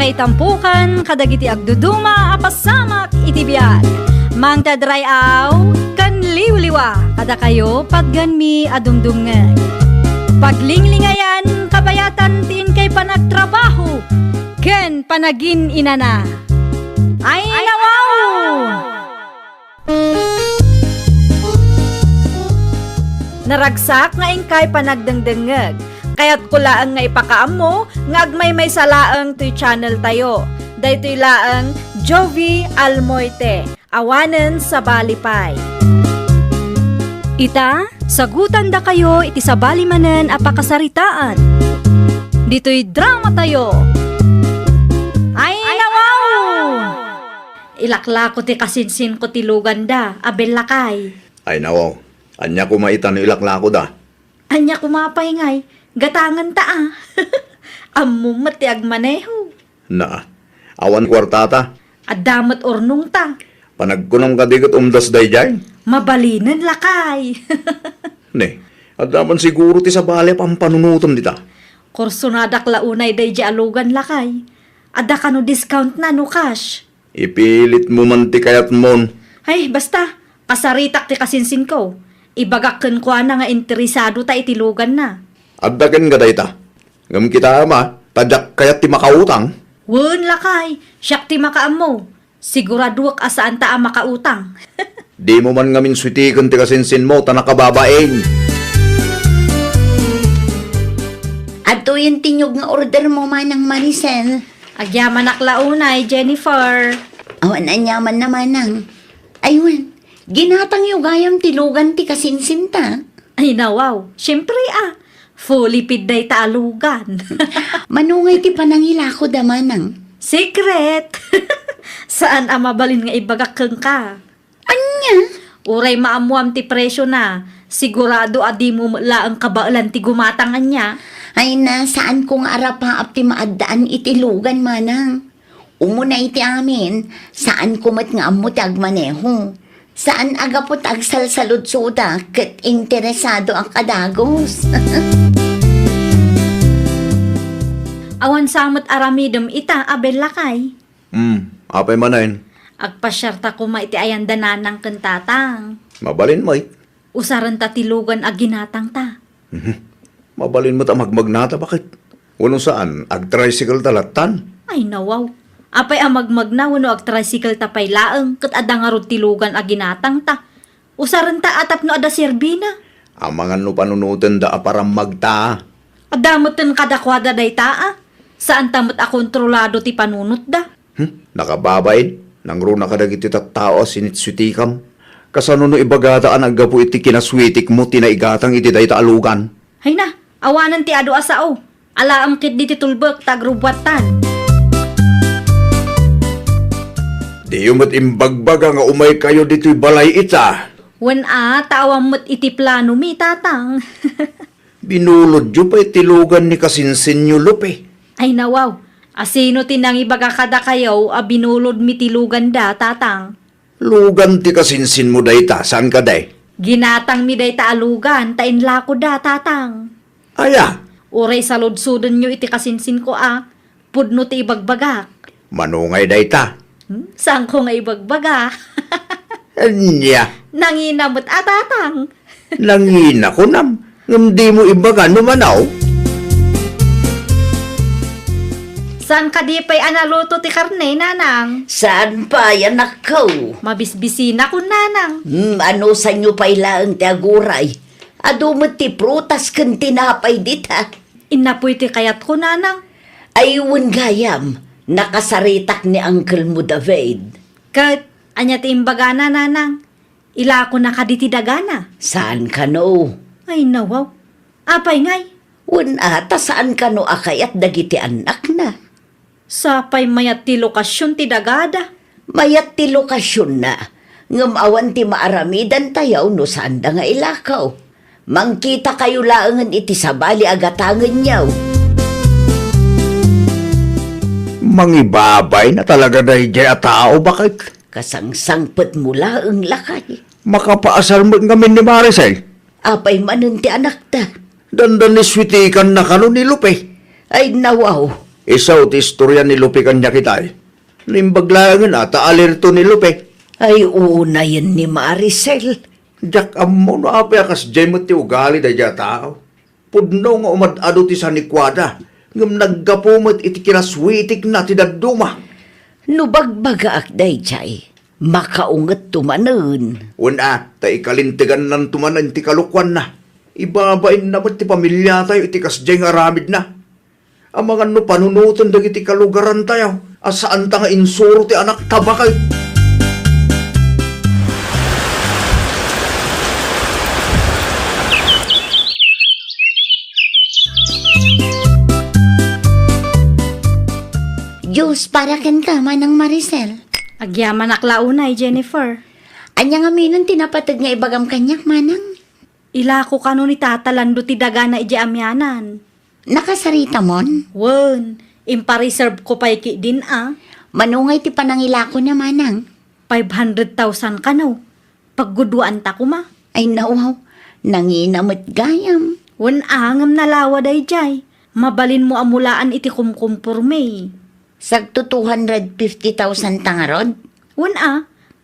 maitampukan kadagiti agduduma apasamak iti biag. Mang tadrayaw kan liwliwa kada kayo pagganmi adungdungeg. Paglinglingayan kabayatan tin kay panagtrabaho ken panagin inana. Ay nawaw! Naragsak nga ingkay panagdengdengeg. Kaya't kulaang nga ipakaam mo, nga agmay may salaang to'y channel tayo. Dahito'y laang Jovi Almoite, awanen sa Balipay. Ita, sagutan da kayo iti sa balimanen apakasaritaan. Dito'y drama tayo. Ay nawaw! Ilakla ko ti kasinsin ko ti luganda, abel lakay. Ay nawaw, anya kumaitan ilakla ko da. Anya kumapay ngay, gatangan ta ah. Ammo mati agmaneho. Na, awan kwartata. Adamat ornong ta. Panagkunong kadigat umdas day jay. Mabalinan lakay. Ne, adaman siguro ti sa bale pampanunutom dita. Kursunadak launay day di alugan lakay. Ada ka no discount na no cash. Ipilit mo man ti kayat mon. Ay, basta. Pasaritak ti kasinsin ko. Ibagakken ko na nga interesado ta itilugan na. Addaken ka dayta. Ngam kita ama, tadyak kayat ti makautang. Wun lakay, siyak ti makaam mo. Siguraduak asaan ta ang makautang. Di mo man ngamin switikan ti kasinsin mo, tanakababaeng. Ato yung tinyog nga order mo manang Maricel. Agyaman aklaunay, Jennifer. Awan anyaman naman ang. Aywan, ginatang yung gayam tilugan ti kasinsinta. Ay nawaw, syempre ah. Fully piday ta alugan. Manungay ti panangila ko da manang. Secret! Saan ang mabalin nga ibagakeng ka? Anya? Uray maamuam ti presyo na. Sigurado adi mo laang kabaalan ti gumatangan niya. Ay na, saan kong arapaap ti maadaan itilugan manang. Umuna iti amin, saan kumat nga ammo ti agmaneho. Saan agapot agsalsaludsuda ket interesado ang kadagos. Awan samot aramidem ita abel lakay. Apay manayin. Agpasyarta ko iti ayanda nanang kentatang. Mabalin mo Usaran ta tilugan aginatang ta. Mabalin mo ta magmagnata, bakit? Wano saan, ag-tricycle talatan. Ay nawaw. Apay amagmag na wano ag tricycle ta pay laeng ket adda nga rod tilugan aginatang ta. Usaran ta atap no ada serbina. Ang mga no panunutin da aparam magta. Adamoten kadakwada day taa. Saan tamot a kontrolado ti panunot da? Nakababayin, nang runa kadagiti tattao sinitswitikam. Kasano no ibagataan agapu iti kinaswitik mo tinaigatang iti day taalugan. Hay na, awanan ti adu asao. Alaam kit di ti tulbek tagrubwatan. Di umot imbagbaga nga umay kayo dito'y balay ita. Wen a, taawam mo't iti plano mi tatang. Binulod yu pa itilugan ni kasinsin nyo lupe. Ay nawaw, asino tinang ibaga kada kayaw a binulod mi tilugan da tatang. Lugan ti kasinsin mo dayta, saan ka day? Ginatang mi day taalugan, tain lako da tatang. Aya, Uray sa lodsudan nyo iti kasinsin ko pudno ti ibagbagak. manungay dayta. Saan ko nga ibagbaga? Anya, Nanginamot tatang. langina ko nam. Ngam di mo ibaga numanaw. Saan ka di pa'y analuto ti karne, nanang? Saan pa yan ako? Mabisbisina ko, nanang. Ano sa inyo pa ilang ti aguray? Adumot ti prutas kan tinapay dita. Inapoy ti kayat ko, nanang. Ayun gayam, nakasaritak ni Uncle mo David. Kat, anya ti imbaga na, nanang. Ila ko nakaditi dagana. Saan ka no? Ay, nawaw. Apay ngay. Wan ata saan ka no akayat dagiti anak na? Sapay mayat ti lokasyon ti dagada. Mayat ti lokasyon na. Ngam awan ti maaramidan tayaw no saan da nga ilakaw. Mangkita kayo laangan iti sabali agatangan niyaw. Mangibabay na talaga dahi jay a tao, bakit? Kasangsangpet mula ang lakay. Makapaasal mo ngamin ni Maricel. Apay manon ti anak ta. Dandan ni switikan na kano ni Lupe. Ay nawaw, Isaw ti istorya ni Lupe kanya kitay. Nimbaglangan ata alerto ni Lupe. Ay, una yan ni Maricel. Jak amo no apay akas jay mo ti ugali da dya tao. Pudno nga umadado ti sa nikwada. Ngam naggapumat iti kinaswitik na ti daduma. Nubagbaga akday, chay. Makaungat tumanon. Una, ta ikalintigan ng tumanan ti kalukwan na. Ibabain naman ti pamilya tayo iti kasjay nga ramid na. Ang mga no panunutan dagiti kalugaran tayo. Asaan ta nga insuro ti anak tabakay. Diyos, para kan ka, Manang Maricel. Agyaman aklaunay, Jennifer. Anya nga minon tinapatag nga ibagam kanyak, Manang. Ila ko kano ni tatalando ti daga na iji amyanan. Nakasarita mon. Wen, impareserve ko pa'y ki din Manungay ti panangila ko na, Manang. 500,000 kano. Pagguduan ta kuma. Ay nauhaw, nanginamot gayam. Wen angam nalawa day jay. Mabalin mo amulaan iti kumkumpurme. Sagto 250,000 tangarod. Wen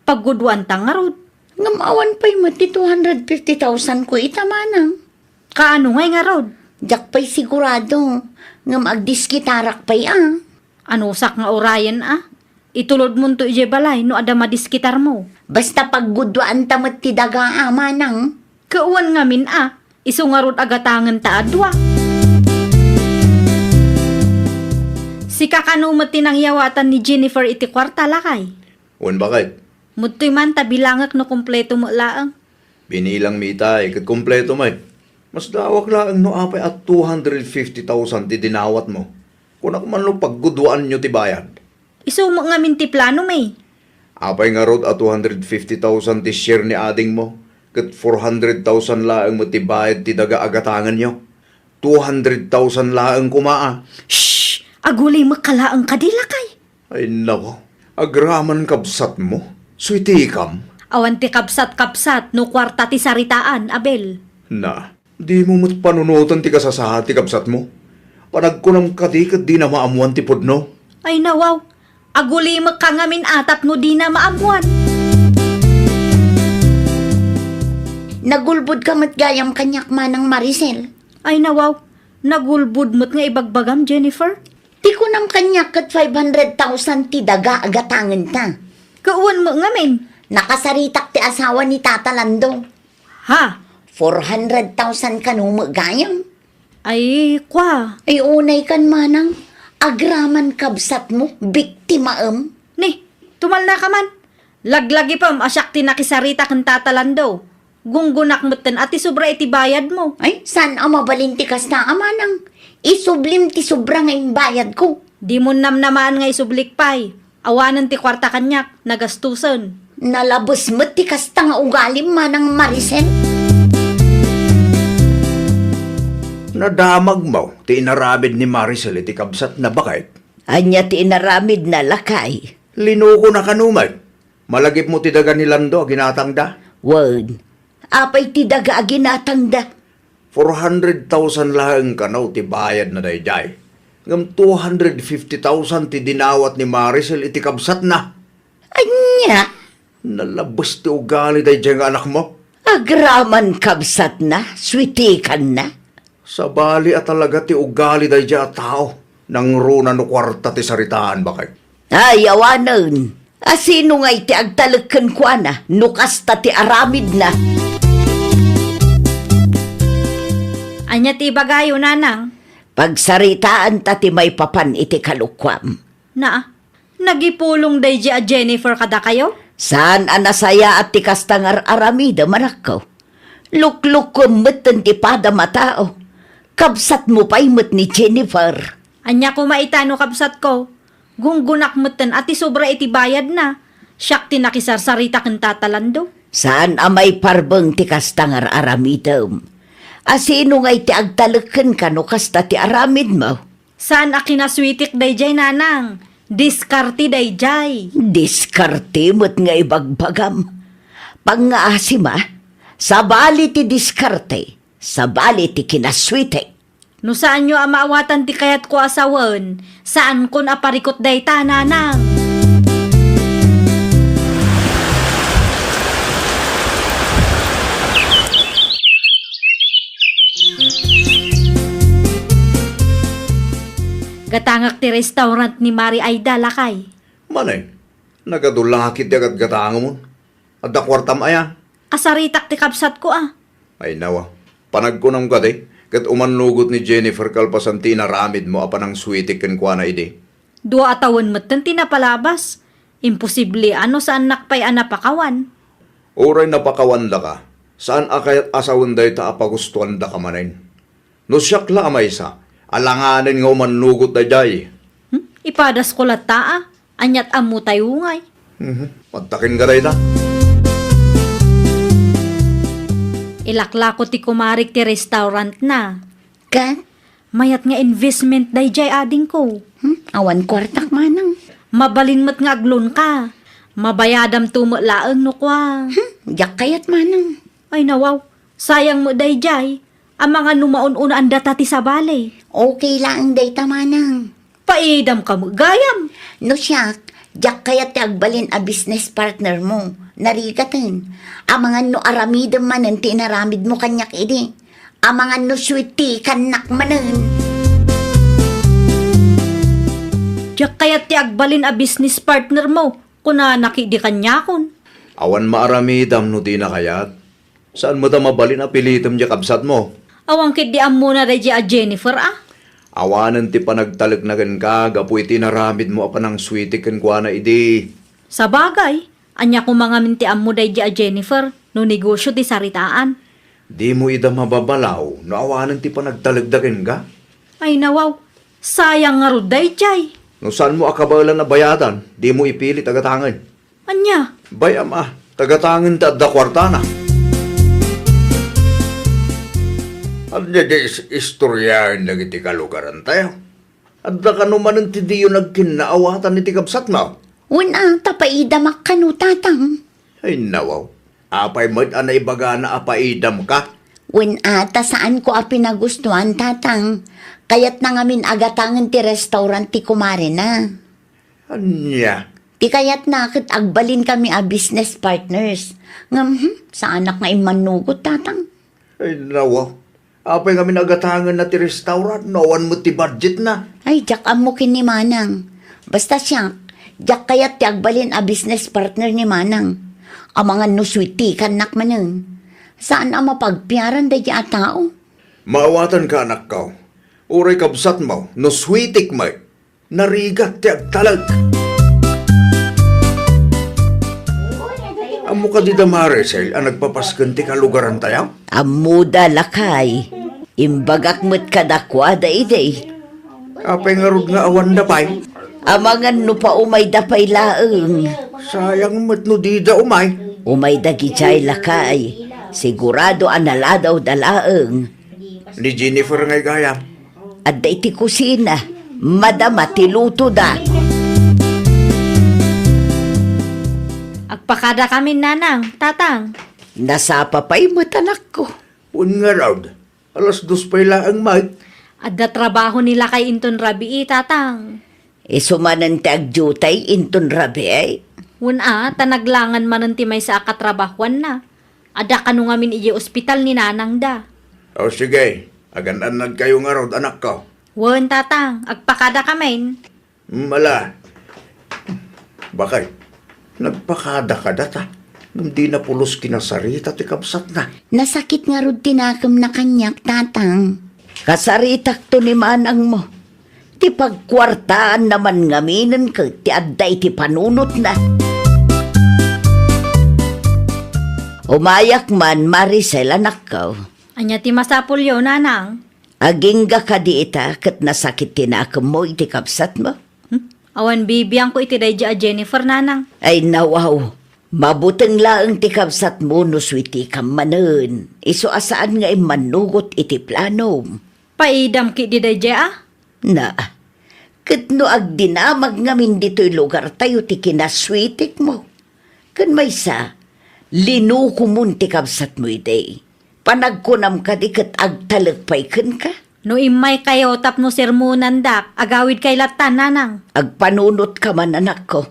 pagguduan ta nga rod. Ngamawan pa'y mati 250,000 ko ita, Manang. Kaano ngay nga rod? Jak pa'y sigurado. Ngam agdiskitarak pa'y Ano sak nga orayan Itulod mo to ije balay no ada madiskitar mo. Basta paggudwaan tamat ti daga, Manang. Kauwan nga min iso nga rod agatangan ta adwa. Si kakanumat tinangyawatan ni Jennifer iti kwarta lakay. Un bakit? Mutoy man tabilangak no kompleto mo laang. Binilang mitay, kat kompleto may. Mas dawak lang no apay at 250,000 ti dinawat mo. Kung ako man lo pagguduan nyo ti bayad. Iso mo nga min ti plano may. Apay nga rod at 250,000 ti share ni ading mo. Kat 400,000 laang mo ti bayad ti daga agatangan nyo. 200,000 laang kumaa. Shhh! Agulay makalaang kadilakay. Ay nako, agraman kabsat mo. Suitikam. Awan ti kapsat-kapsat no kwarta ti saritaan, Abel. Na, di mo mo't panunutan ti kasasaha ti kabsat mo. Panagkunam ka di kat di na maamuan ti pudno. Ay nawaw, agulay makangamin atap no di na maamuan. Nagulbud ka matgayam kanyak, Manang Maricel. Ay nawaw, nagulbud mo't nga ibagbagam, Jennifer. Ti ko nang kanyak kat 500,000 ti daga agatangan ta. Kauwan mo nga min. Nakasaritak ti asawa ni Tata Lando. Ha? 400,000 kanumo gayam. Ay, kwa. Ay unay kan, Manang. Agraman kabsat mo, biktimaem. Ni, tumal na ka man. Laglagi pam, asyak tinakisarita kang tatalando. Gunggunak mo ten at isubra iti bayad mo. Ay, saan ang mabalinti kas na, Manang? Isublim ti sobra nga bayad ko. Di mo namnamaan nga isublik pay. Awanan ti kwarta kanyak, nagastusan. Nalabos mo ti kasta nga ugalim, Manang Maricel. Nadamag mo, ti inaramid ni Maricel iti kabsat na bakit? Anya ti inaramid na lakay. Linuko na kanumay. Malagip mo ti daga ni Lando, ginatang da. Wen, apay ti daga aginatang da. 400,000 lang kanaw ti bayad na dayjay. Ngam 250,000 ti dinawat ni Maricel iti kabsat na. Anya, Nalabas ti ugali dayjay nga anak mo. Agraman kabsat na, switikan na. Sa bali at talaga ti ugali dayjay a tao. Nang runa no kwarta ti saritaan bakit? Ay, awanan. Asino nga iti agtalagkan kwa na, nukasta ti aramid na. Anya ti bagayo, nanang. Pagsaritaan ta ti may papan iti kalukwam. Nagipulong day a Jennifer kada kayo? Saan anasaya at ti kastangar aramida manakaw? Lukluk ko matan ti pada matao. Kabsat mo pa'y mat ni Jennifer. Anya ko maitano kabsat ko. Gunggunak meten at isobra iti bayad na. Siyak tinakisarsarita kang tatalando. Saan amay parbeng ti kastangar aramidam? Asino nga iti agtalagkan ka no kasta ti aramid mo? Saan akinaswitik dayjay, nanang? Diskarte dayjay. Diskarte mo't nga ibagbagam. Pangaasima, sabali ti diskarte, sabali ti kinaswitik. No saan nyo amaawatan ti kayat ko asawan, saan kon aparikot day ta, nanang? Gatangak ti restaurant ni Mari Aida lakay. Manay, nagadulakit di agad gatanga mo. At kwartam aya. Asaritak ti kapsat ko ah. Ay nawa, panagkunam ka day. Kat umanugot ni Jennifer kalpasan tinaramid mo apa ng sweetik kan kwa na ide. Dua atawan matan tinapalabas. Imposible ano saan nakpay anapakawan. Oray napakawan da ka. Saan akayat asawan day ta apagustuhan da ka manayin. No siyak la amay sa. Alanganin nga umanugot da jay. Ipadas ko lata ah. Anyat amu tayo ngay. Pagtakin ka day ta. Ilaklako ti kumarik ti restaurant na. Kat, Mayat nga investment day jay ading ko. awan kwartak manang. Mabalin mo't nga aglon ka. Mabayadam tumulaang no kwa. Jak kayat manang. Ay nawaw, sayang mo day jay. Ang mga numaon-una ang data ti sabali. Okay lang data manang. Paidam ka mo, gayam. No siyak, jak kayat ti agbalin a business partner mo. Narigatan. Ang mga no aramidam manan tinaramid mo kanyak ini. Ang mga no sweetie kanak manan. Diyak kaya't ti agbalin a business partner mo. Kuna nakidi kanya kon. Awan maaramidam no di na kayat. Saan mo ta mabalin apilitam di kabsat mo? Awang kit di ammo na day a Jennifer ah. Awanan ti panagtalagnagan ka, gapu iti naramid mo apa ng sweetik kan kwa na ide. Sa bagay, anya ko mga minti ammo day a Jennifer. No negosyo ti saritaan. Di mo ida mababalaw, no awanan ti panagtalagdagan ka? Ay nawaw, sayang nga ro day jay. No saan mo akabalan na bayadan, di mo ipilit tagatangan. Anya, Bayam tagatangan ta da kwartana. Anya di istoryahan lagi ti kalugaran tayo. Adda ka naman ang tidiyo nagkinaawatan ni ti kabsat mo. Una, tapaidam kanu tatang. Ay nawaw, apay mo't anay baga na apaidam ka. Una, ta saan ko a pinagustuhan tatang. Kayat na ngamin agatangan ti restaurant ti kumare na. Anya, Ti kayat na kat agbalin kami a business partners. Ngam, sa anak nga imanugot tatang. ay nawaw. Apay kami nagatangan na ti restaurant, nawan mo ti budget na. Ay, jak amo kin ni Manang. Basta siya, jak kayat ti agbalin a business partner ni Manang. Ang mga nuswiti kanak manan. Saan ang mapagpiaran da a tao? Maawatan ka anak ka. Uray kabsat mo, no sweetik mo. Narigat ti agtalag. Amo ka di da Maricel, ang nagpapaskan ti kalugaran tayo? Amuda lakay. Imbagak mo't kadakwa da ide. Apay nga rod nga awan da pay. Amangan no pa umay da pay laeng. Sayang mo't no di da umay. Umay da gichay lakay. Sigurado analadaw da laeng. Ni Jennifer ngay gaya. At da iti kusina. Madama tiluto da. agpakada kami nanang, tatang. Nasapa pa'y matanak ko. Un nga raw. Alas 2 pa ang mic. Adda trabaho nila kay Inton Rabi, tatang. Isumanan ti agjutay inton rabi ay. Una, tanaglangan manan ti may sa akatrabahuan na. Ada kanu ngamin iya ospital ni nanang da. O sige, agan-anad kayo nga raw anak ko. Wan, tatang, agpakada kami. Mala. Bakay, nagpakada ka data. Hindi na pulos kinasarita ti kabsat na. Nasakit nga rod tinakam na kanyak, tatang. Kasaritak to ni manang mo. Ti pagkwartaan naman ngaminan ka ti adday ti panunot na. Umayak man Maricel anak ko. Anya ti masapulyo, nanang. Agingga ka di ita kat nasakit tinakam mo iti kapsat mo. Awan bibiyang ko iti dayja a Jennifer, nanang. Ay nawaw. Mabuteng laang ti kapsat mo no switi kam manen. Iso asaan nga imanugot iti plano. Paidam ki di dayja ah. Na, kat no agdinamag ngamin dito'y lugar tayo ti kinaswitik mo. Kan may sa, linuko mo ti kabsat mo iti. Panagkunam ka di kat agtalagpay kan ka. No imay kayo tapno sermonan dak, agawid kay latan nanang. Agpanunot ka man anak ko.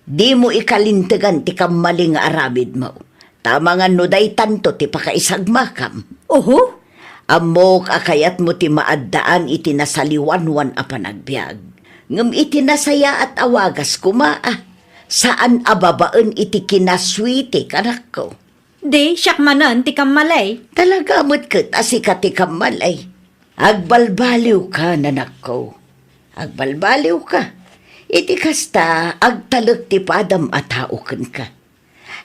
Di mo ikalintigan ti kamaling aramid mo. Tama nga no day tanto ti pakaisagmakam. Oho? Amok akayat mo ti maaddaan iti nasaliwanwan a panagbiag. Ngem iti nasaya at awagas kumaa. Saan ababaan iti kinaswiti kanak ko. Di, siyak manan ti kamalay. Talaga mo't asika ti kamalay. Agbalbaliw ka, nanak ko. Agbalbaliw ka. Iti kasta, agtalek ti padam at hauken ka.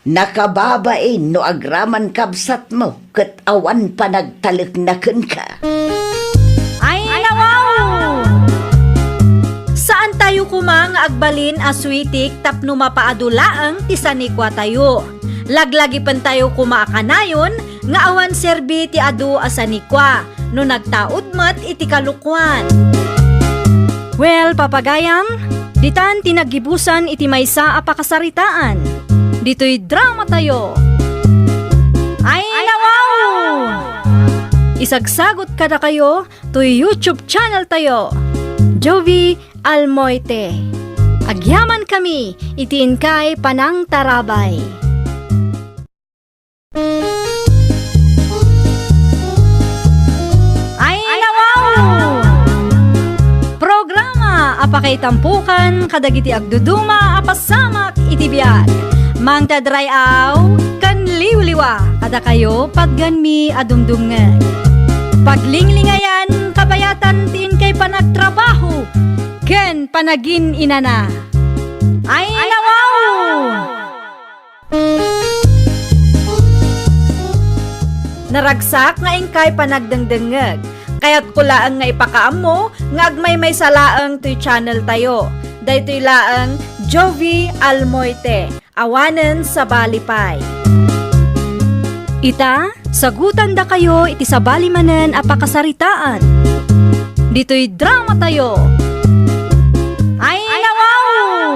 Nakababain no agraman kabsat mo, ket awan pa nagtalek naken ka. Ay, nawaw! Saan tayo kumang agbalin aswitik tapno mapaadulaang ti sanikwa tayo? Laglagi pan tayo kumaakanayon, nga awan serbi ti adu asanikwa, no nagtaod mat iti kalukwan. Well, papagayam, ditan tinagibusan iti maysa a pakasaritaan. Dito'y drama tayo. Ay, nawaw! Isagsagot ka na kayo to YouTube channel tayo. Jovi Almoite. Agyaman kami, itiin kay Panang Tarabay. Ay, nawaw! Programa apakay tampukan kadagiti agduduma apasamak iti biag. Mang tadrayaw kan liwliwa kada kayo pagganmi adumdumngan. Paglinglingayan kabayatan tin kay panagtrabaho ken panagin inana. Ay, nawaw! Naragsak nga ingkay panagdengdengeg. Kaya't kulaang nga ipakaam mo, nga agmay salaang to'y channel tayo. Daytoy laang Jovi Almoite, awanen sa balipay. Ita, sagutan da kayo iti sa balimanen a pakasaritaan. Dito'y drama tayo. Ay, nawaw!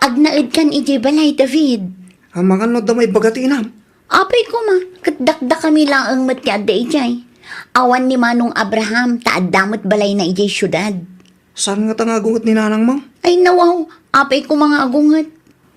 Agnaid kan iti balay, David. Ang mga no damay bagati inam. Apay ko ma, katdakda kami lang ang matyada ijay. Awan ni Manong Abraham, taadamot balay na ijay syudad. Saan nga tangagungot ni nanang mo? Ay nawaw, apay ko mga agungat.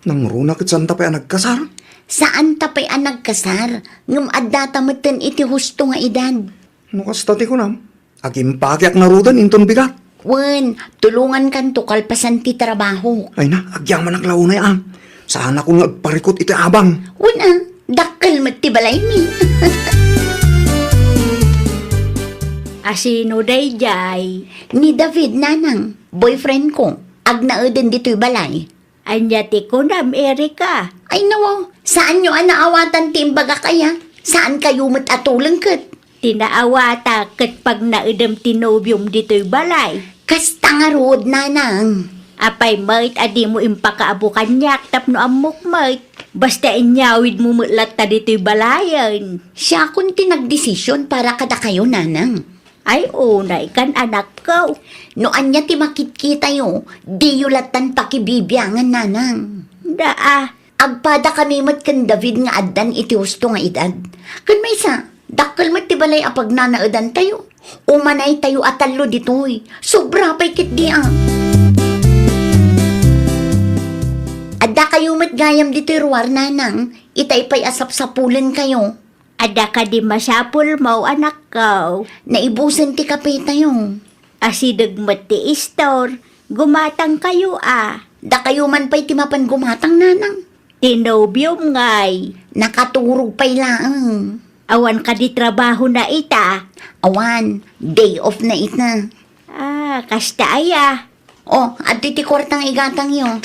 Nang runa kit saan tapay nagkasar? Saan tapay ang nagkasar? Ngam adda tamatan iti husto nga edad. No kastati ko nam. Agim pagyak na rudan inton bigat. Wen, tulungan kan tukal pasan ti trabaho. Ay na, agyang managlaunay am. Saan ako nga agparikot iti abang. Wen dakkel mat ti balay mi. Asino day jay? Ni David nanang, boyfriend ko. Agnaeden dito'y balay. Anyati ko nam Erika. Ay nawaw, saan nyo naawatan ti imbaga kaya? Saan kayo matatulang kat? Tinaawata kat pag naidam tinobyom dito'y balay. Kasta nga rood nanang. Apay mait adi mo impakaabu kanyak tapno amok mait. Basta inyawid mo mutlat ta dito'y balayan. Siya kun tinagdesisyon para kada kayo nanang. Ay unay kan anak ko. No anya ti makitkita yo, di yulatan pakibibiyangan nanang. Daa. Agpada kami mat kan David nga addan iti husto nga edad. Kan may sa, dakkel mat ti balay apag nanaadan tayo. Umanay tayo atalo ditoy. Sobra pa'y kit di Adda kayo mat gayam dito'y ruwar nanang. Itay pa'y asap sa pulen kayo. Ada ka di masapul mo anak ko. Naibusan ti kape tayo. Asidag mat ti istor. Gumatang kayo Da kayo man pa'y timapan gumatang nanang. Tinobyom ngay. Nakaturog pa'y laang. Awan ka di trabaho na ita. Awan, day off na ita. Kasta aya. Oh, at ti kwartang igatang yo.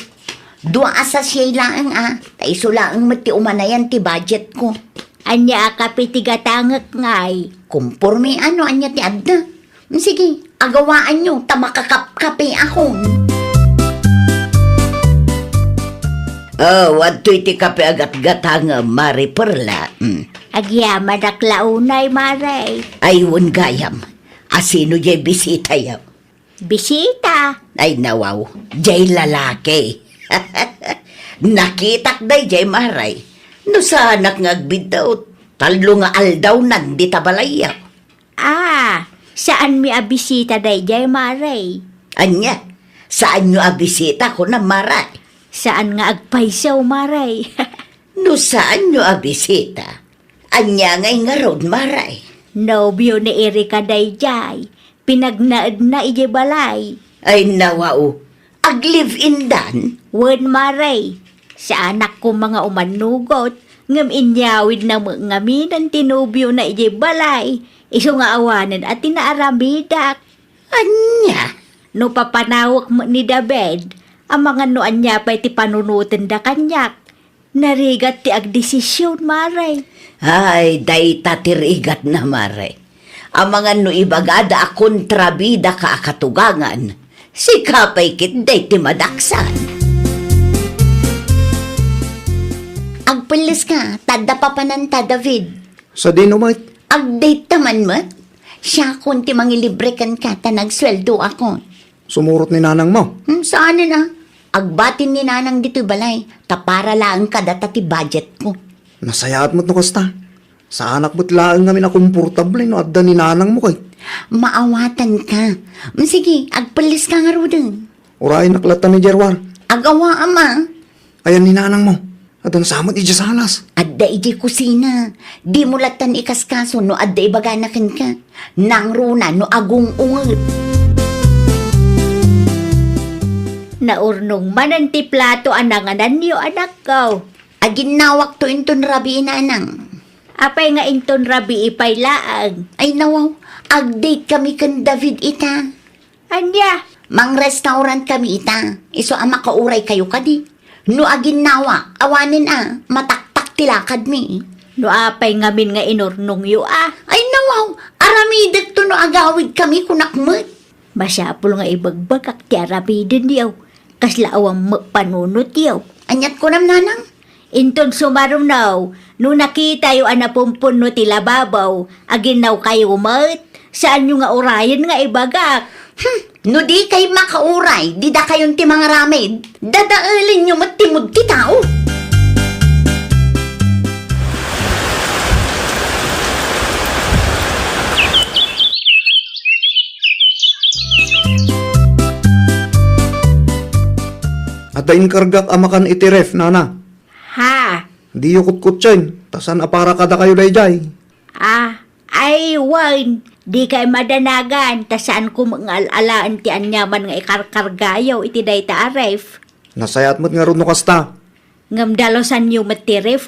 Dua asa siya'y laang Kaiso laang mati umanayan ti budget ko. Anya kapitigatangak ngay. Kumpurme anya ti adda. Sige, agawaan nyo, tamakakap-kape ako. Oh, wadto'y ti kape agat-gatang Mari Perla. Agyaman aklaunay maray. Ayun gayam. Asino jay bisita yaw? Bisita. Ay nawaw, jay lalaki. Nakitak day jay maray. No sanak nga agbidaw, talo nga aldaw nan di tabalayaw. Saan mi abisita dayjay, Maray? Anya, saan nyo abisita ko na maray? Saan nga agpaysaw, Maray? No saan nyo abisita? Anya ngay nga road maray. Nobyo ni Erika dayjay. Pinagnaad na ijay balay. Ay nawao, ag-live-in dan? Wen, Maray. Sa anak ko mga umanugot, ngam inyawid na ngaminan tinubyo na ijay balay. Iso nga awanan at tinaaramidak. Anya? No papanawak mo ni David, ang mga noan niya pa iti panunutin da kanyak. Narigat ti agdesisyon, Maray. Ay, day tatirigat na maray. Ang mga no ibagada a kontrabida ka akatugangan, si kapay kit day ti madaksan. Agpulis ka, tada papananta, David. Sa dinamite. Ag-date naman mo. Siya kung ti mangilibre kan ka, ta nagsweldo ako. Sumurot ni nanang mo. Saan na? Agbatin ni nanang dito'y balay, tapara lang ka data ti budget ko. Nasayaat mo't no kasta. Sa anak mo't laang namin na komportable no adda ni nanang mo kay. Maawatan ka. Sige, agpulis ka nga rodin. Uraay naklatan ni Jerwar. Agawa ama. Ayan ni nanang mo. Adan samot ija salas. Adda iji kusina. Di mo latan ikaskaso no adda ibaganakan ka. Nang runa no agong ungot. Naurnong man ang ti plato ananganan niyo anak ko. Aginawak to inton rabi inanang. Apay nga inton rabi ipay laang. Ay nawaw, ag-date kami kan David ita. Anya, Mang restaurant kami ita. Iso ama kauray kayo kadi. No aginawak, awanin mataktak tilakad mi. no apay ngamin nga inurnong yu Ay nawaw, aramidag to no agawid kami kunakmet. Masyapol nga ibagbagak ti arabidin yaw. Kasla awang panunot yaw. Anyat ko nam nanang. Inton sumarunaw, no nakita yu anapumpun no ti lababaw, aginaw kayo mat, saan yu nga orayan nga ibagak? No di kay makauray, di da kayon ti mga ramid. Dadaalin nyo matimod ti tao. At dain kargak amakan itiref, nana. Ha? Di yukot kutsain. Tasan apara kada kayo dayjay. Ay, wan. Di kay madanagan, ta saan ko mangal-alaan ti anyaman nga ikarkargayaw iti dayta aref. Nasayat mo't nga ron no kasta. Ngam dalosan nyo mat ti ref,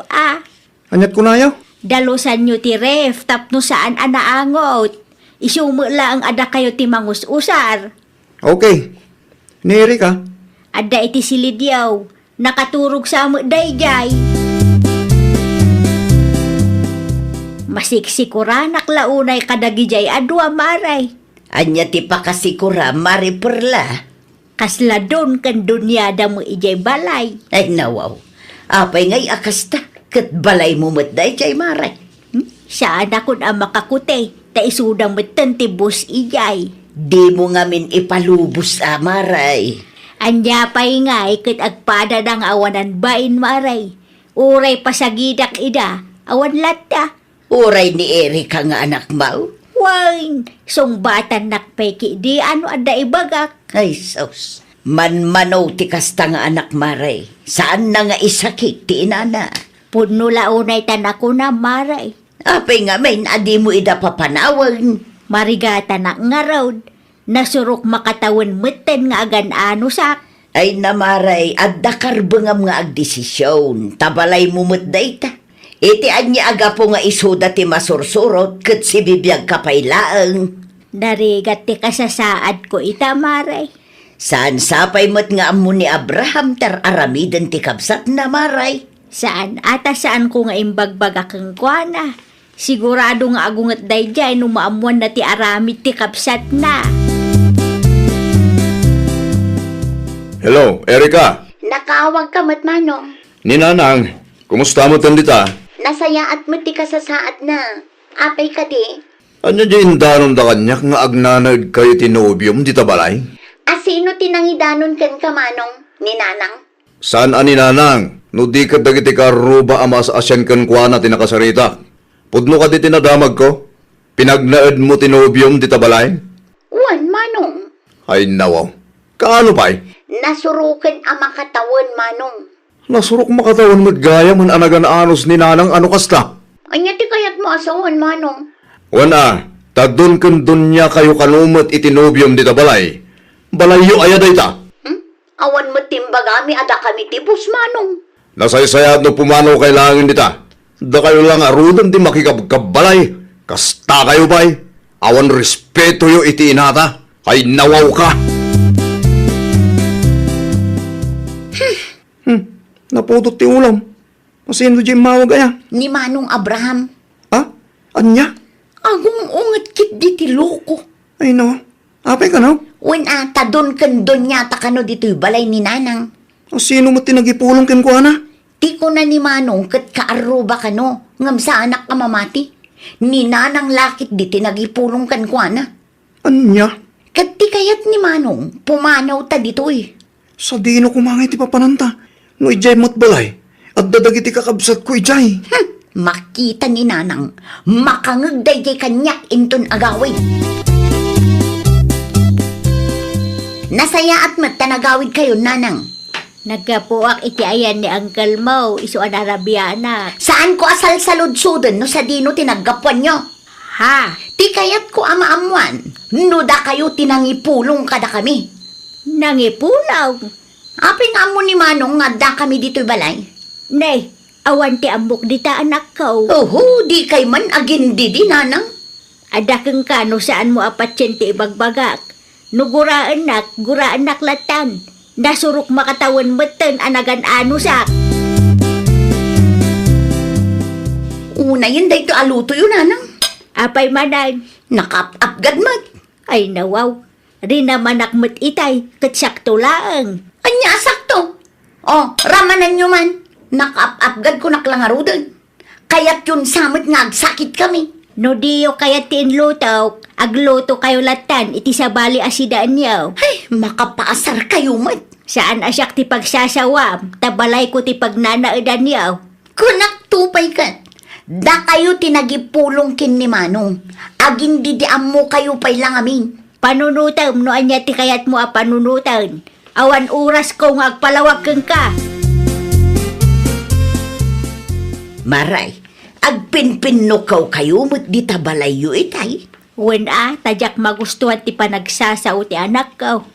Anyat ko na yaw. Dalosan nyo ti ref, tapno saan anaangot. Isumula ang ada kayo ti mangus-usar. Okay. Neri ka. Ada iti silidyaw, nakaturog sa amo dayjay. Masiksikura naklaunay kadagijay adwa maray. Anya ti pakasikura mari perla. Kasla don kan dunyada mo ijay balay. Ay nawaw, apay ngay akasta, kat balay mo matday jay maray. Saan akon ang makakute, ta isudang matantibus ijay. Di mo ngamin ipalubos maray. Anya pa'y ngay kat agpada ng awanan bain maray. Uray pasagidak ida, awan lata. Uray ni Erika nga anak mau. Wine, song batan nakpeki di ano ada ibagak. Ay sos, manmanaw ti kasta nga anak maray. Saan na nga isakit ti inana? Puno launay tanako na maray. Apay nga may adi mo ida papanawag. Marigata na nga road. Nasurok makatawan meten nga agan ano sak. Ay namaray, adda karbengam nga agdesisyon. Tabalay mo matday ta. Iti anya aga po nga isuda ti masursurot kat si bibiyag kapaylaang. Darigat ti kasasaad ko ita maray. Saan sapay mo't nga amo ni Abraham tar aramidan ti kabsat na maray. Saan ata saan ko nga imbagbagak ang kuana. Sigurado nga agungat dayjay no maamuan na ti aramid ti kapsat na. Hello, Erika. Nakaawag ka matmanong. Ni nanang, kumusta mo tandita? Nasaya at mo ti kasasaad na. Apay ka di. Anya di indanon da kanyak nga agnanag kayo tinobium di tabalay? Asino tinangidanon kan kamanong ni nanang? Saan ani nanang? No di ka dagiti karuba ama sa asyan kan kuana tinakasarita. Pudno ka di tinadamag ko? Pinagnaed mo tinubyom di tabalay? Wan, manong. Ay nawaw. Kaano pa'y? Nasurukan ang makatawan, manong. Nasurok makatawan mo't gaya man anagan anos ni nanang ano kasta. Anya ti kayat mo asawan, manong. Wana, tagdun kundun niya kayo kanumot itinubyom di tabalay. Balayo ayaday ta. Awan mo timbagami ada kami tibus, manong. Nasaysayad no pumano kailangan dita. Da kayo lang arudan di makikabkabalay. Kasta kayo ba'y? Awan respeto yo iti inata. Ay nawaw ka. Naputot ti ulam. Masino di mawag aya? Ni Manong Abraham. Ha? Anya? Agong ungat kit di ti loko. Ay no. Apay ka no? Wen ata don kan don yata kano dito'y balay ni Nanang. O sino mo tinagipulong ken ko ana? Ti ko na ni Manong kat kaaruba kano. Ngam sa anak ka mamati. Ni Nanang lakit di tinagipulong kan ko ana. Anya? Kat ti kayat ni Manong pumanaw ta dito'y. Sa dino kumangay ti papananta. No ijay mo't balay. At dadagiti kakabsat ko ijay. Makita ni Nanang, makangagday kay kanyak inton agawid. Nasaya at matanagawid kayo, Nanang. Nagkapuak iti ayan ni Uncle Mo, iso an Arabiana. Saan ko asal sa ludsudan no sa dino tinaggapuan nyo? Ha? Ti kayat ko amaamuan, no da kayo tinangipulong kada kami. Nangipulaw. Aping amo ni Manong nga da kami dito'y balay. Nay, awan ti ambok dita anak ko. Oho, di kay man agindi di, Nanang. Adakeng kano saan mo apatyen ti ibagbagak. No guraan nak latan. Nasurok makatawan meten anagan anusak. Una yun da ito aluto yun, Nanang. Apay manan. Nakap-apgad mat. Ay nawaw. Rinamanak met itay, katsakto laang. Anya sakto. Oh, ramanan nyo man. Nakap-apgad ko naklangarudan. Kaya't yun samot nga agsakit kami. No diyo kaya tinluto, agluto kayo latan, iti sabali asidaan niyo. Ay, makapaasar kayo mat. Saan asyak ti pagsasawam, tabalay ko ti pagnanaadan niyo. Kunak tupay ka. Da kayo tinagipulong kin ni Manong. Aging didiam mo kayo pay lang amin. Panunutan, no anya ti kayat mo a panunutan. Awan oras ko nga agpalawag keng ka. Maray, agpinpinnukaw kayo mo't di tabalayo itay. Wen tadyak magustuhan ti panagsasaw ti anak ko.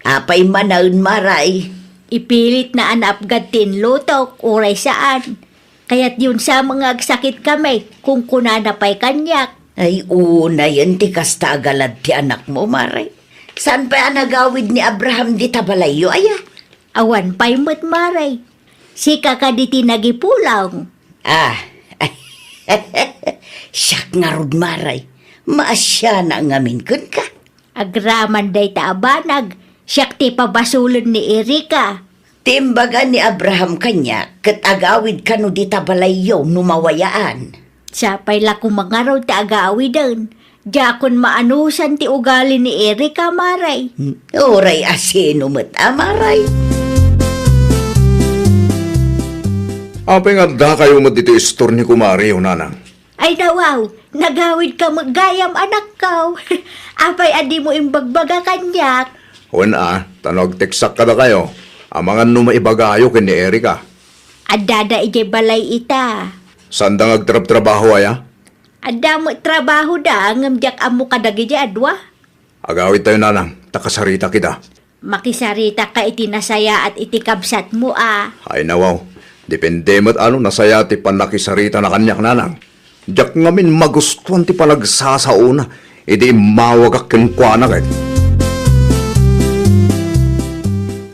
Apay manaon maray. Ipilit na anapgad tinlutok, uray saan. Kaya't yun sa mga agsakit kami, kung kunana pa'y kanyak. Ay una yan ti kasta agalad ti anak mo maray. Saan pa nagawid ni Abraham di tabalayo aya? Awan pa'y matmaray. Si kakaditi nagipulaw. Ah, siyak nga rod maray. Maasya na ngamin kun ka. Agraman day taabanag, siyak ti pabasulan ni Erika. Timbaga ni Abraham kanya, kat agawid ka no di tabalayo numawayaan. Sapay la kumangaraw ti agawi din. Jakon maanusan ti ugali ni Erika maray. Oray asino mo't amaray. Apay nga da kayo mo dito istor ni kumari o nanang. Ay dawaw, nagawid ka maggayam anak ko. Apay adi mo imbagbaga kanyak. Wana, tanog teksak ka da kayo. Amangan no maibagayo ken ni Erika. Adada ije balay ita. Sandang agtrab-trabaho aya? Adda mo trabaho da, ngamjak amo kadagi adwa. Agawid tayo nanang, takasarita kita. Makisarita ka iti nasaya at iti kabsat mo Ay nawaw, depende mo't ano nasaya ti panakisarita na kanyak nanang. Diyak ngamin magustuhan ti panagsasauna, iti mawagak kenkwana kay.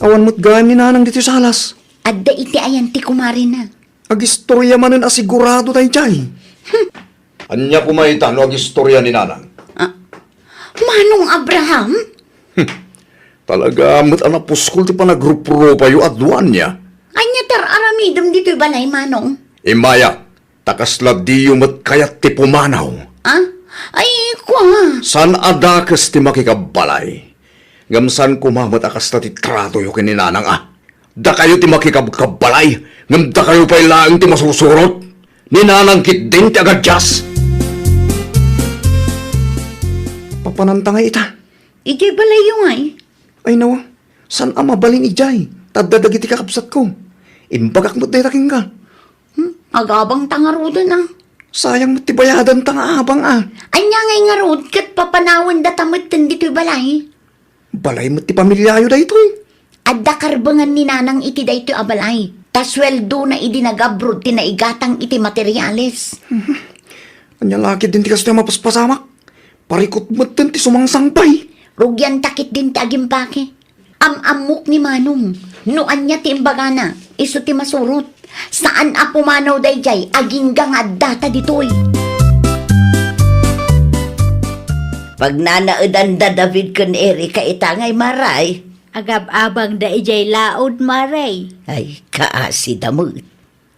Awan mo't gayam ni nanang dito sa alas. Adda iti ayan ti kumari na. Agistorya manen asigurado tayo dyan. Anya kumaita no agistorya ni nanang. Manong Abraham? Talaga mo't anapuskol ti panagrupo pa yu adwan niya. Anya tar aramidom dito'y balay, Manong. Imaya, takaslab di yu mo't kayat ti pumanaw. Ay, kwa. San adakas ti makikabalay? Ngamsan kumamot akas na ti trato yu kininanang Da kayo ti makikabkabalay, ngam da kayo pa'y laang ti masusurot. Ninanang kit din ti agadyas. panantangay ita. Iti balayo nga eh. Ay nawa, san ang mabalin ijay? Taddadag iti kakapsat ko. Imbagak mo't daytaking ka. Agabang tangarudo na. Sayang mo't tibayadan tanga abang Anya ngay nga rod, kat papanawan datamot dito'y balay. Balay mo't ti pamilyayo da ito Adda karbangan ni nanang iti daytoy abalay. Tasweldo na idinagabrod tinaigatang iti materyales. Anya laki din ti kas na mapaspasamak. Parikot mo't din ti sumangsangpay. Rugyan takit din ti agimpake. Amamok ni Manong. Noan niya ti imbagana. Iso ti masurot. Saan a pumanaw dayjay aging gangad data ditoy. Pag nanaudan da David kun Erika itangay maray, Agab-abang da ijay laod, maray. ay kaasi damot.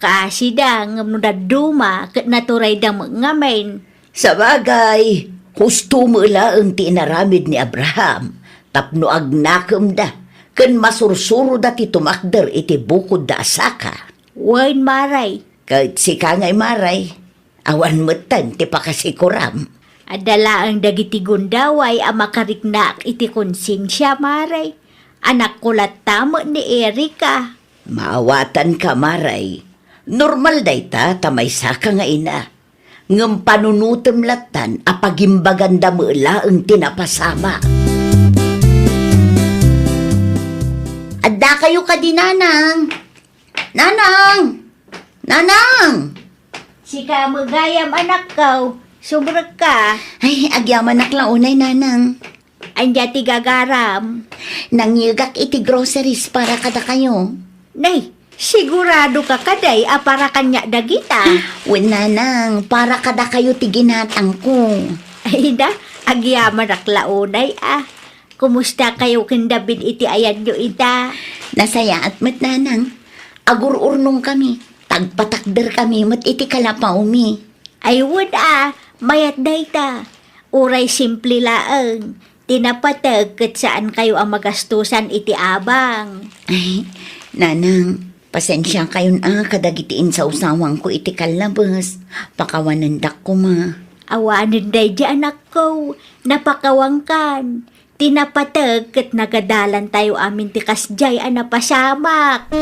Kasi da, ngam no da duma, kat naturay da ngamen. Sa bagay, husto mo ang tinaramid ni Abraham, tapno agnakem da, ken masursuro da ti tumakder iti bukod da asaka. Wain, maray. Kahit si kangay maray, awan metan ti pakasikuram. Adala ang dagiti gundaway ang makariknak iti konsensya, maray. Anak ko tamo ni Erika. Maawatan ka maray. Normal day ta, tamay saka nga ina. Ngam panunutem latan, apagimbaganda mo ang tinapasama. Adda kayo ka di nanang. Nanang! Nanang! Sika magayam anak ko, subrag ka. Ay, agyaman naklaunay nanang. Anja ti gagaram. Nangyugak iti groceries para kada kayo. Nay, sigurado ka kaday para kanya dagita. Wen nanang, para kada kayo ti ginatang ko. Ay da, agyaman aklaunay Kumusta kayo kindabid iti ayan nyo ita? Nasaya at mat nanang. Agur-urnong kami. Tagpatakder kami mat iti kalapaw mi. Ay wood mayat dayta. Uray simple laeng. Tinapatag kat saan kayo ang magastusan iti abang. Ay, nanang, pasensya kayon kadagitiin sa usawang ko iti kalabas. Pakawanandak ko ma. Awanin day di anak ko, napakawangkan. Tinapatag kat nagadalan tayo amin ti kasjay napasamak.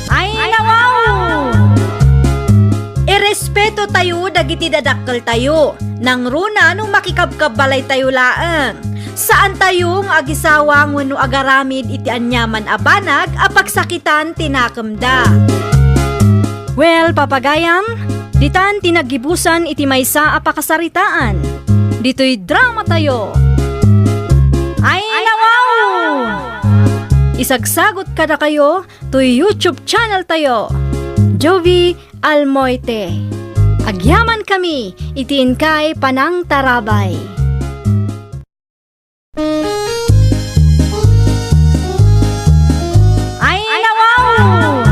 Ay nawaw! Irespeto tayo dagiti dadakkel tayo. Nang runa nung makikabkabalay tayo laeng. Saan tayo ng agisawang wano agaramid iti anyaman abanag apagsakitan tinakemda. Well, papagayam, ditan tinagibusan iti maysa apakasaritaan. Dito'y drama tayo. Ay nawaw! Isagsagot kada kayo to YouTube channel tayo. Jovi Almoite. Agyaman kami, itiin kay Panang Tarabay. Ay nawaw!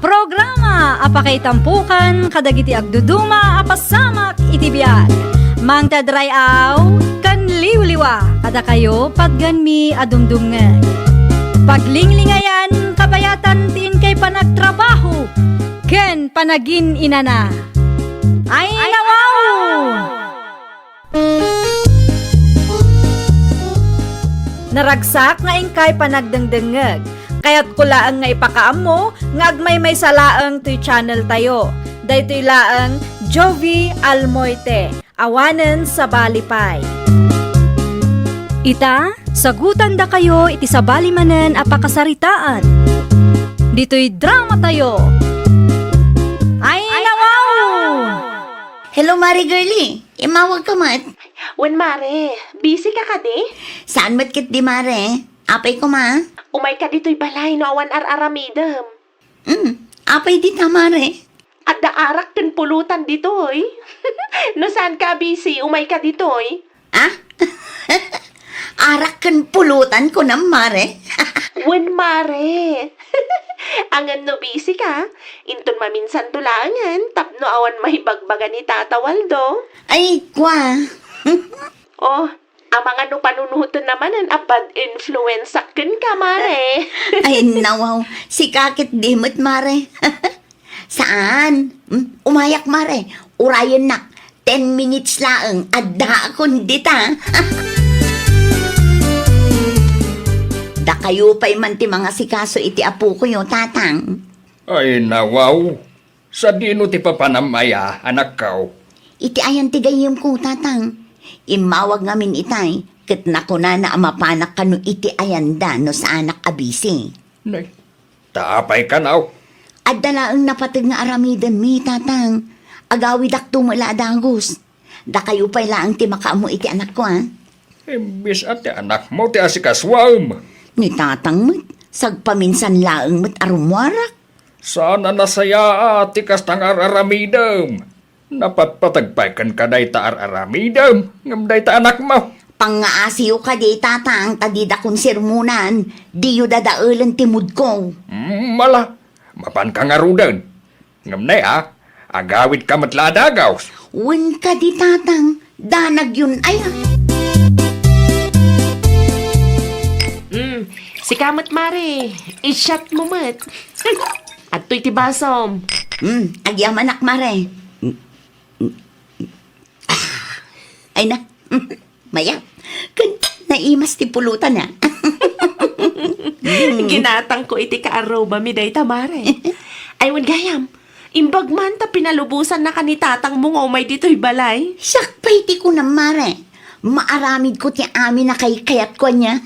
Programa apakay tampukan kadagiti agduduma apasamak iti biag. Mang tadrayaw kan liwliwa kada kayo padganmi adumdumngan. Paglinglingayan kabayatan tin kay panagtrabaho ken panagin inana. Ay nawaw! Naragsak nga ingkay panagdengdengeg. Kaya't kulaang nga ipakaam mo, nga agmay salaang to'y channel tayo. Daytoy laang Jovi Almoite, awanen sa balipay. Ita, sagutan da kayo iti sa balimanen apakasaritaan. Dito'y drama tayo. Ay nawaw! Hello, Mari Girlie. Imawag ka mat. Wen mare, busy ka kadi? Saan mat kit di Mare? Apay ko ma. Umay ka dito'y balay no awan ar-aramidam. Apay di ta Mare. At daarak ken pulutan dito'y. No saan ka busy, umay ka dito'y. Arak kan pulutan ko na Mare. Wen mare. Angan no busy ka, inton maminsan tulangan, tapno awan mahibagbagan ni Tata Waldo. Ay, kwa. Oh, ang mga no panunutan naman ang bad influence ken ka, mare. Ay, nawaw. Si kakit dimot, Mare. Saan? Umayak, Mare. Urayan nak. 10 minutes laang, adda akong dita. Da kayo pa'y man ti mga sikaso iti apo ko yung tatang. Ay nawaw, sa dino ti papanamaya, anak ko. Iti ayan ti gayem ko, tatang. Imawag ngamin itay, kat nakuna na amapanak kanu iti ayan da no sa anak abisi. Nay, taapay ka naw. At dalaang napatag nga aramidan mi, tatang. Agawid ak tumula dagos. Da kayo pa'y laang ti makaamo iti anak ko, ha? Imbis at ti anak mo ti asikaswam. Ni tatang mat, sagpaminsan laang mat arumwarak. Sana nasaya ti kastang araramidam. Napatpatagpay ka day ta araramidam. Ngam day ta anak mo. Pangaasiyo ka di, tatang, tadida kong sirmunan. Di yu dadaulan timud ko. Mala, mapan ka nga rudan. Ngam na agawid ka matladagaw. Wen ka di, tatang, danag yun ay. Si Kamat Mare, i-shot mo mat. At to'y tibasom. Agyaman anak mare. Ay na, maya, kan naimas ti pulutan na. Ginatang ko iti kaaroba mi day tamare. Aywan gayam, imbag man ta pinalubusan na kanitatang mo nga umay dito'y balay. Sakpay ti ko na mare. Maaramid ko ti amin na kay kayat ko niya.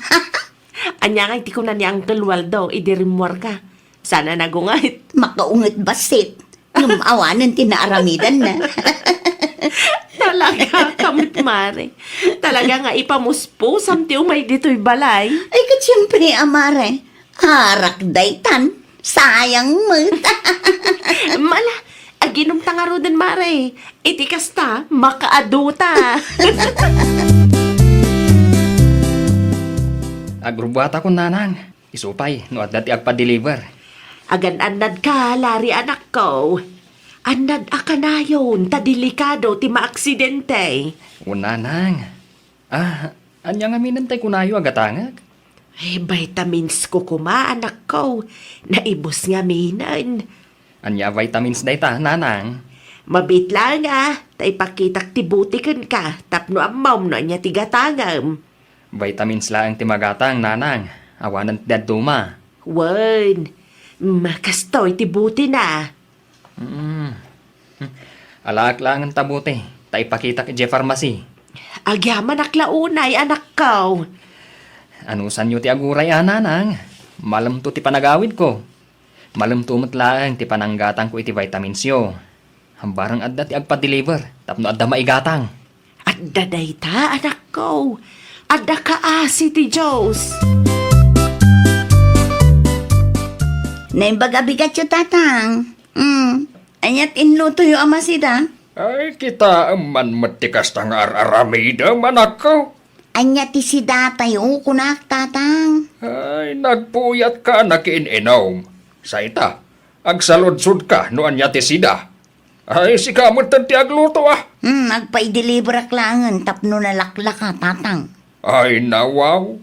Anya nga iti ko na ni Uncle Waldo, idirimwar ka. Sana nagungait. Makaungat basit. Lumawanan tinaaramidan na. Talaga, Kamit Mare. Talaga nga ipamuspo, samti umay dito'y balay. Ay, kat siyempre, amare. Harak daytan. Sayang mo. Mala, aginom tangaro din, Mare. Iti kasta, makaaduta. Agrubata ko nanang. Isupay, no at dati agpa-deliver. Agan-anad ka, lari anak ko. Anad akanayon, ta delikado ti maaksidente. Unanang. Anya nga minantay kunayo agatangag. Ay, vitamins ko kuma, anak ko. Naibos nga minan. Anya vitamins dayta, nanang. Mabit lang ta ipakitak ti butikan ka, tapno amam no anya tigatangam. Vitamins lang ti magatang, nanang. Awanan ti daduma. Wan, makastoy ti buti na. Alaak lang ang tabuti. Ta ipakita kay pharmacy. Agyaman aklaunay, anak ko. Anusan nyo ti aguray, nanang. Malam to ti panagawid ko. Malam tumot lang ti pananggatang ko iti vitamins yo. Hambarang adda ti agpa-deliver. Tapno adda maigatang. At daday ta, anak ko. Adda kaasi ti Diyos. Naimbaga bigat yung tatang. Anyat inluto yung amasida. Ay, kita man matikas tang araramida, anak ko. Anyat ti si datay kunak tatang. Ay, nagpuyat ka na kiininom. Sa ita, agsaludsud ka no anya ti sida. Ay, si kamot ti agluto Agpa-deliver aklangan tapno na laklak ka tatang. Ay, nawaw.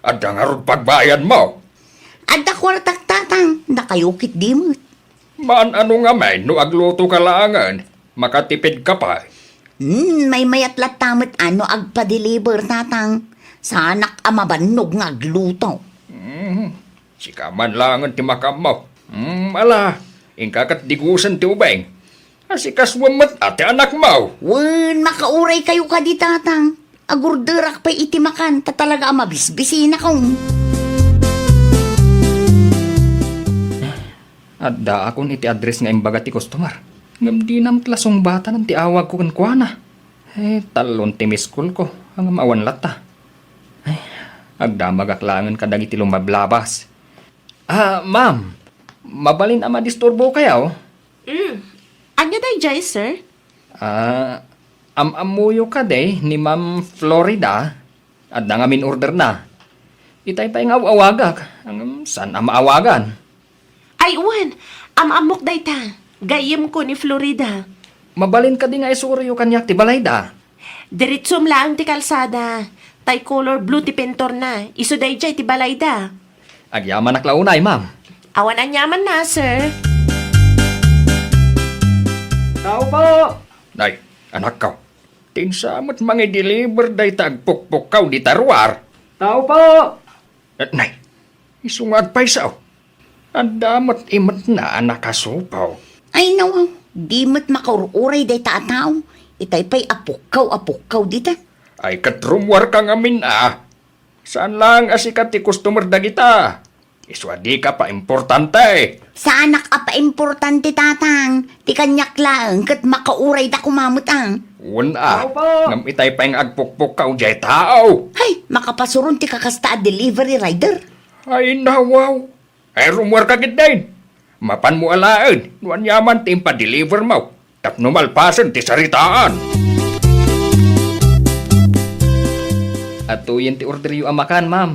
Adda nga ron pagbayan mo. Adda kwartak tatang. Nakayukit di mo. Man ano nga may no agluto ka laangan. Makatipid ka pa. May mayatlat tamat ano agpa-deliver tatang. Sa anak amabanog nga agluto. Si kaman langan ti makam mo. Ala, ingkakat digusan ti ubeng. Asikaswamat ati anak mo. Wen, makauray kayo ka di tatang. Agurderak pa itimakan. Tatalaga mabisbisin akong. Adda akon iti address nga imbaga ti customer. Ngam di nam klasong bata ng ti awag ko kankwana. Talon ti miskul ko. Ang awan lata. Agdamag aklangan kadag iti lumablabas. Ma'am. Mabalin ama disturbo kayaw? Anya day, Jai, sir? Amuyo ka day ni Ma'am Florida. At nangamin order na. Itay pa yung awagak. Saan maawagan? Ay, wan, amok day ta. Gayem ko ni Florida. Mabalin ka di nga isuryo kanyak ti balayda. Diritsum lang ti kalsada. Tay color blue ti pentor na. Iso day jay ti balayda. Agyaman aklaunay, ma'am. Awan anyaman na, sir. Tao po! Nay, Anak ko, tinsamot mga deliver day tagpukpuk kaw di taruar. Tao po! At nay, isungag pa isaw. Ang damat imat na anak kasupaw. Ay nawaw, di mo't makaururay day taataw. Itay pa'y apukaw dita. Ay katrumwar ka ngamin Saan lang asikat ti customer da kita? Iswadi ka pa importante. Sa anak apa importante tatang, ti kanyak lang kat makauray da kumamot ang. Una, ngam itay pa yung agpukpuk ka ujay tao. Hay, makapasuron ti kakasta a delivery rider. Ay nawaw. Ay rumwar ka gidain. Mapan mo alaan, nuan yaman ti impa-deliver mo. Tapno malpasan ti saritaan. At tuyin ti order yu amakan, ma'am.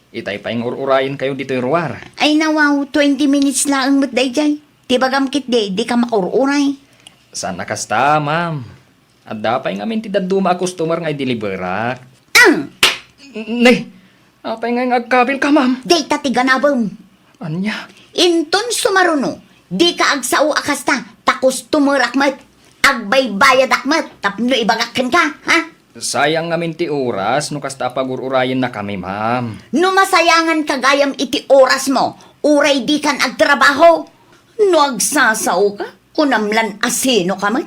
Itay pa yung ururayin kayo dito yung ruwar. Ay nawaw, 20 minutes lang mo't day jay. Ti bagam kit di ka makaururay. Sana kasta, ma'am. At dapay ngamin ti daduma a customer nga i-deliverak. Ang! Nay, apay nga agkabil ka, ma'am. Day ti ganabong. Anya? Inton sumaruno, di ka agsao akasta, takos tumurakmat, agbaybayad akmat, tapno ibagakan ka, ha? Sayang ngamin ti oras no kasta pagururayin na kami, ma'am. No masayangan kagayam iti oras mo, uray di kan agtrabaho. No agsasaw ka, kunamlan asino ka man.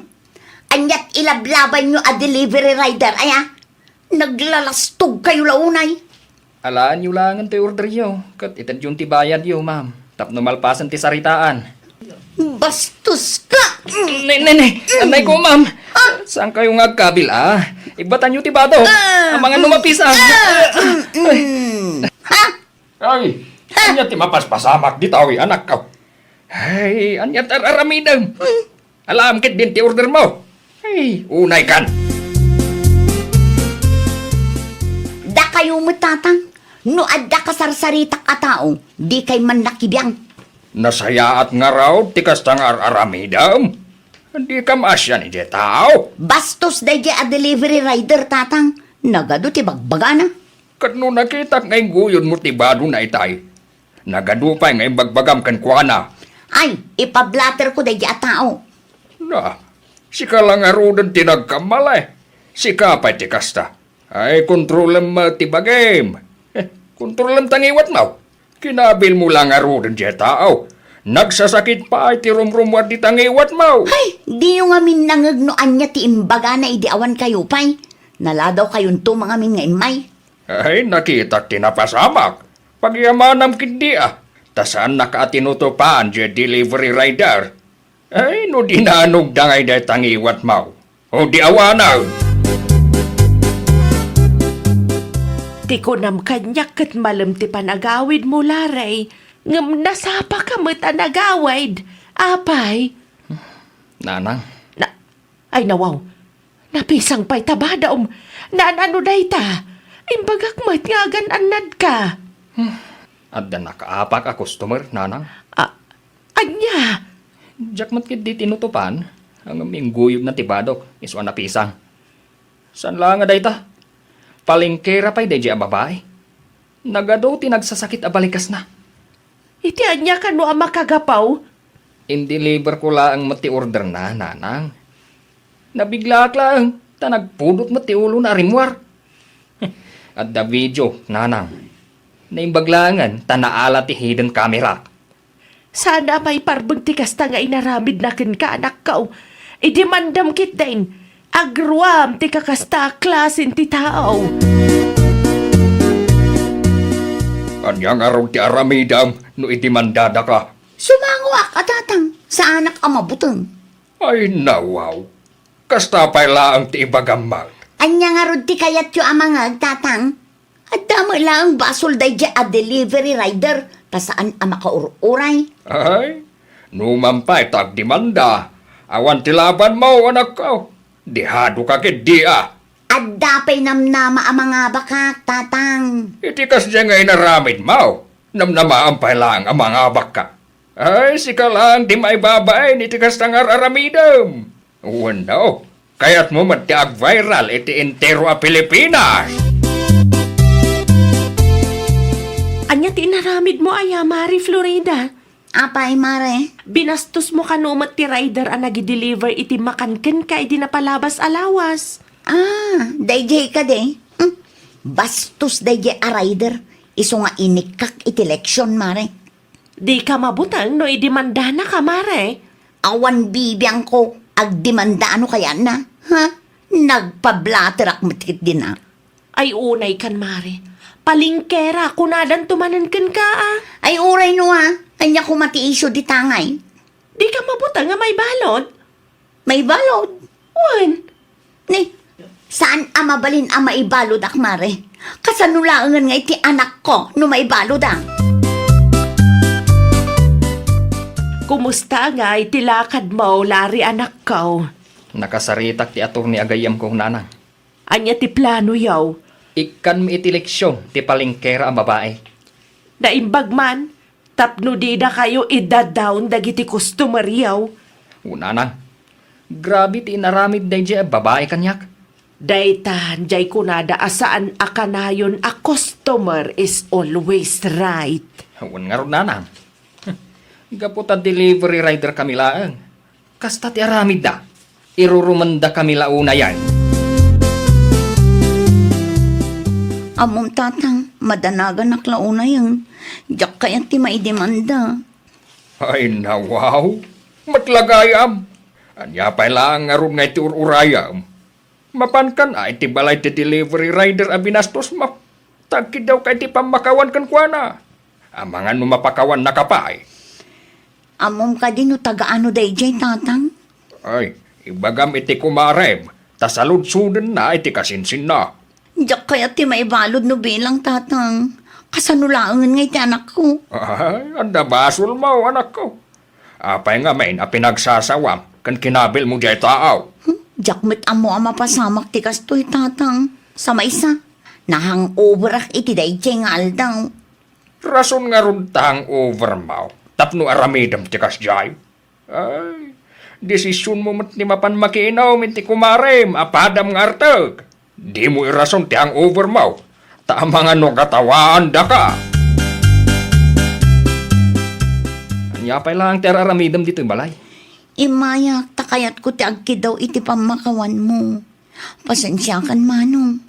Anyat ilablabay nyo a delivery rider, aya? Naglalastog kayo launay. Alaan nyo langan ti order yo. Kat itad yung ti bayad yo, ma'am. Tapno malpasan ti saritaan. Bastos ka! Nay, anay ko, ma'am. Saan kayo nga kabil, Ibatan nyo ti bado. Ang mga numapisa. Ha? Ay, anya ti mapaspasamak di tawi anak ko. Ay, anya tararamidam. Alam kit din ti order mo. Ay, unay kan. Da kayo mo tatang. No adda ka sarsaritak a tao, di kay man nakibiyang. Nasayaat nga raw ti kastang aramidam. Hindi ka masya ni di tao. Bastos day a delivery rider tatang. Nagado ti bagbagana. Kat no nakita ngay guyon mo ti bado na itay. Nagadupay ngay bagbagam kan kuana. Ay, ipablatter ko day a tao. Na, sika lang arudan tinagkamalay. Sika pa ti kasta. Ay, kontrolam ti bagim. Kontrolam tangiwat mo. Kinabil mo lang arudan di tao. Nagsasakit pa ay ti rumrumwat di tangiwat mo. Ay, di yung amin nangagnoan niya ti imbaga na idiawan kayo pay. Naladaw kayon to mga min nga imay. Ay, nakita tinapasamak. Pagyamanam kindi Tasaan nakatinutupan di delivery rider. Ay, no dinanog dangay da tangiwat mo. O di awanaw. Ti ko nam kanyak kat malam ti panagawid mo laray. Ngam nasapa ka mo't anagawid. Apay. Nanang, Ay nawaw. Napisang pa'y tabada Naanano day ta. Imbagak mo't nga anad ka. adda nakaapak a customer, nanang. Anya. Jack mat kit di tinutupan. Ang aming guyog na tibadok, iswa na pisang. San lang nga day ta? Palingkera pa'y day a babae. Nagado ti nagsasakit a balikas na. Iti anya ka no ang makagapaw. In-deliver ko lang mati order na, nanang. Nabigla lang, ta nagpudot mati ulo na rimwar. At the video, nanang. Naimbaglangan, ta naala ti hidden camera. Sana may parbag ti kasta nga inaramid na kin ka anak ka. Idimandam kit din. Agruam ti kakasta klasin ti tao. Anyang araw ti aramidam no itimandada ka. Sumangwak atatang sa anak amabutang. Ay nawaw. Kasta pa'y laang ti ibagamang. Anya nga rod ti kayat yu amang agtatang. At damo lang basol day a delivery rider. Tasaan ang makaururay. Ay, numampay tagdimanda. Awan ti laban mo, anak ko. Dihado ka kit dia. At dapay namnama ang mga bakak, tatang. Itikas diya nga inaramid mo. Namnamaampay lang ang mga baka. Ay, sika lang di maibabay ni tikas tangar aramidam. Wano, kaya't mo matiag viral iti entero a Pilipinas. Anya ti inaramid mo ay Mari Florida. Apay, mare. Binastos mo kanumat ti rider ang nag-deliver iti makanken ka iti napalabas alawas. Dayjay ka de. Bastos dayjay a rider. Iso nga inikak iti leksyon, mare. Di ka mabutang no idimanda na ka, mare. Awan bibiyang ko, agdimanda ano kaya na? Ha? Nagpablaterak matikit din na. Ay unay kan, mare. Palingkera, kunadan tumanan kan ka ah. Ay, uray no ha. Kanya ko matiisyo di tangay. Di ka mabutang nga may balod. May balod. Wan. Ni, saan amabalin ang maibalod ak, mare? Kasanulangan nga iti anak ko no maibalod ah. Kumusta nga iti lakad mo, lari anak ko? Nakasaritak ti ator ni agayam kong nanang. Anya ti plano yaw. Ikan mi iti leksyon ti palingkera ang babae. Naimbag man, tapno di na kayo idadawn dagiti customer yaw. Nanang, grabe ti inaramid dayjay babae kanyak. Daytan, jay kunada asaan akanayon a customer is always right. Huwag nga ron nanang. Gaputa delivery rider kami laang. Kasta ti aramid da. Irurumanda kami launa yan. Amom tatang, madanagan naklauna yung diyak kaya ti maidemanda. Ay nawaw, matlagayam. Anya pa lang nga ron nga iti ururayam. Mapankan ay ti balay ti delivery rider a binastos mo. Tagkid daw kay ti pamakawan kan kuana. Amangan mo mapakawan na kapay. Amom ka din no tagaano dayjay tatang. Ay, ibagam iti kumarem. Tasalud-sudan na iti kasinsin na. Diyak kaya ti maibalod no bilang tatang. Kasanulangan nga iti anak ko. Ay, anda basol mo, anak ko. Apay nga may na pinagsasawam kan kinabil mo jay taaw. Diyak met amo ang mapasamak ti kastoy tatang. Sa maysa, nahang-over ak iti dayjay nga aldaw. Rason nga ron tang over mo. Tapno aramidam ti kasjay. Ay, desisyon mo mat ni mapan makiinaw minti kumarem, apadam nga artag. Di mo irason ti ang over mo. Tama nga no katawaan da ka. Anya pa lang ti araramidam dito yung balay. Imayak, takayat ko ti agki daw iti pamakawan mo. Pasensya kan manong.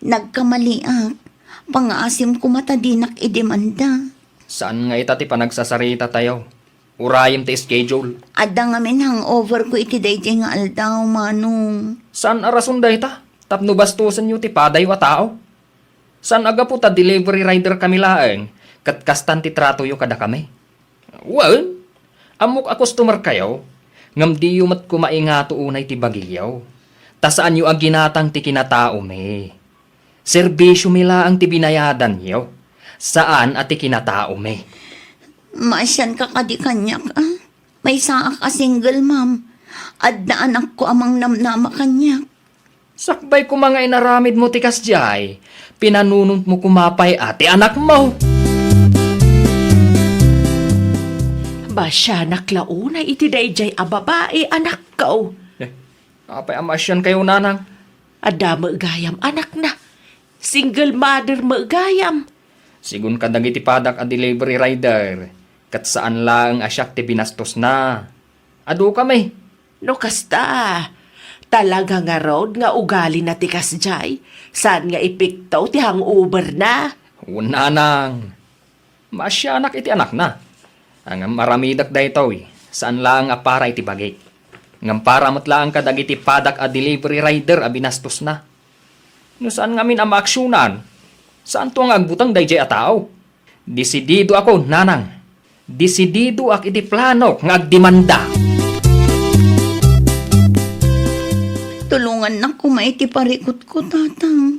Nagkamali ak. Pangaasim ko matadinak idemanda. Saan nga ita ti panagsasarita tayo? Urayim ti schedule. Adda nga min hangover ko iti dayjay nga aldaw, manong. Saan arason da ita? Tapno bastusan nyo ti paday wa tao? Saan aga po ta delivery rider kami laeng? Katkastan ti trato yo kada kami? Well, amok a customer kayo. Ngam di yu mat kumaingato unay ti bagiyaw. Ta saan yu ag ginatang ti kinatao me? Serbisyo mila ang ti binayadan yo. Saan at ti kinatao me? Masyan ka kadi kanyak, ah. May saak a single mom. Adda anak ko amang namnama kanyak. Sakbay ko mga inaramid mo ti kasjay. Pinanunod mo kumapay ati anak mo. Basya naklauna iti dayjay a babae anak ko. Apay amasyan kayo nanang. Ada maagayam anak na. Single mother maagayam. Sigun ka dagiti padak a delivery rider. Kat saan lang asyak ti binastos na. Adu kami. No kasta. Talaga nga road nga ugali na ti kasjay. Saan nga ipiktaw ti hangover na. Unanang. Masyanak iti anak na. Ang maramidak da ito saan lang a para iti bagay. Ngam para matlaan ka dagiti padak a delivery rider a binastos na. No saan nga min ang maaksyonan? Saan to ang agbutang dayjay a tao? Desidido ako, nanang. Desidido ak iti plano nga agdemanda. Tulungan na kumaiti parikot ko, tatang.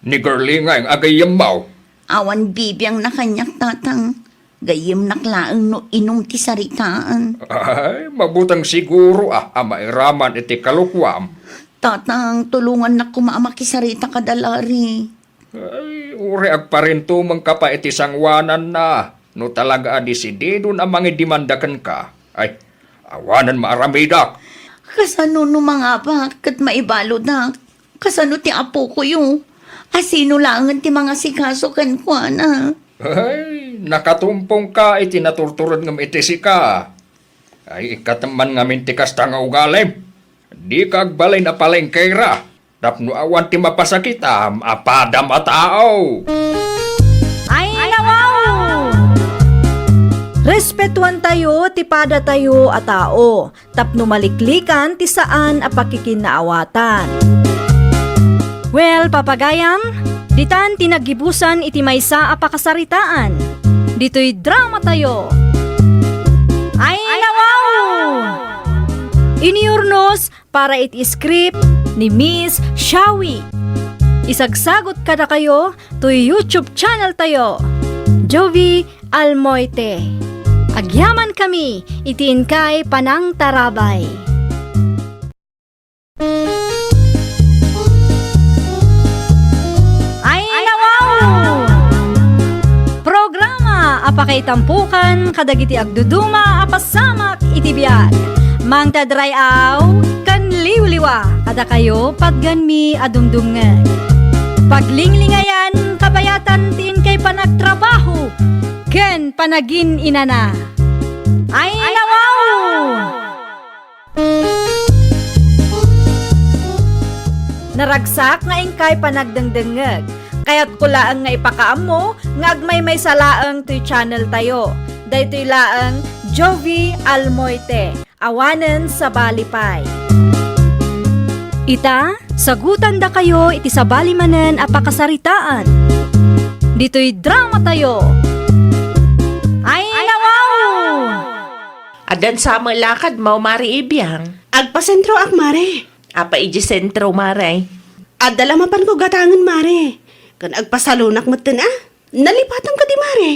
Ni girlie nga yung agayam mo. Awan bibiyang na kanyak, tatang. Gayim naklaang no inong ti saritaan. Ay, mabutang siguro mairaman iti kalukwam. Tatang, tulungan na kumamakisarita kadalari. Ay, uri agparinto mangkapa iti sangwanan na. No talaga desidido na mangidimandakan ka. Ay, awanan maaramidak. Kasano no mga bakit maibalo na? Kasano ti apo ko yung? Asino lang ti mga sikaso kan kwa na? Ay, nakatumpong ka iti naturturod ngam iti sika. Ay ikataman ngamin ti kasta nga ugalim. Di kag balay na palengke ra. Tapno awan ti mapasakitam, apadam a tao. Ay nawaw! Respetuan tayo, tipada tayo a tao. Tapno maliklikan ti saan a pakikinaawatan. Well, papagayam, ditan tinagibusan iti maysa a pakasaritaan. Dito'y drama tayo. Ay nawaw! Iniurnos para iti script ni Miss Shawi. Isagsagot kada kayo to YouTube channel tayo, Jovi Almoite. Agyaman kami, itiin kay Panang Tarabay. Ay nawaw! Programa apakay tampukan kadagiti agduduma apasamak iti biag. Mang tadrayaw kan liwliwa kada kayo pagganmi adumdumngeg. Paglinglingayan kabayatan tin kay panagtrabaho ken panagin inana. Ay nawaw! Naragsak nga ingkay panagdengdengeg. Kaya't kulaang nga ipakaam mo nga agmay salaang to'y channel tayo. Daytoy laang Jovi Almoite. Awanen sa Balipay. Ita, sagutan da kayo iti sa balimanen a pakasaritaan. Dito'y drama tayo. Ay nawaw! Adan sa malakad mo, Mari Ibiyang. Agpasentro ak, mare. Apa iji sentro, Mare? Adalamapan ko gatangan, mare. Kan agpasalunak mo ah. Nalipatan ka di, mare.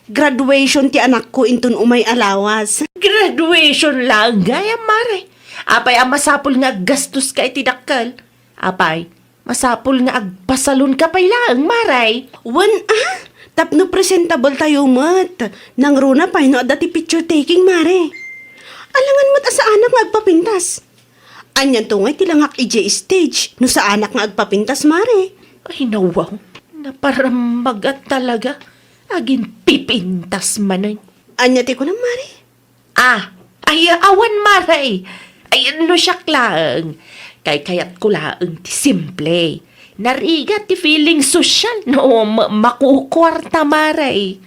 Graduation ti anak ko intun umay alawas. Graduation lang, gaya, Mare. Apay, masapul nga gastos ka itidakkel. Apay, masapul nga agpasalon ka pay lang, Maray. Tapno presentable tayo, mat. Nang runa pa'y no dati picture taking, mare. Alangan mat sa anak nga agpapintas. Anyan to ngay tilangak ije stage no sa anak nga agpapintas, mare. Ay, nawaw. Naparamagat talaga. Agin pipintas manan. Anya ti ko lang, mare. Ay, awan, Maray. Ay, ano siya lang. Kayat ko lang ti simple. Narigat ti feeling social no makukwarta, Maray.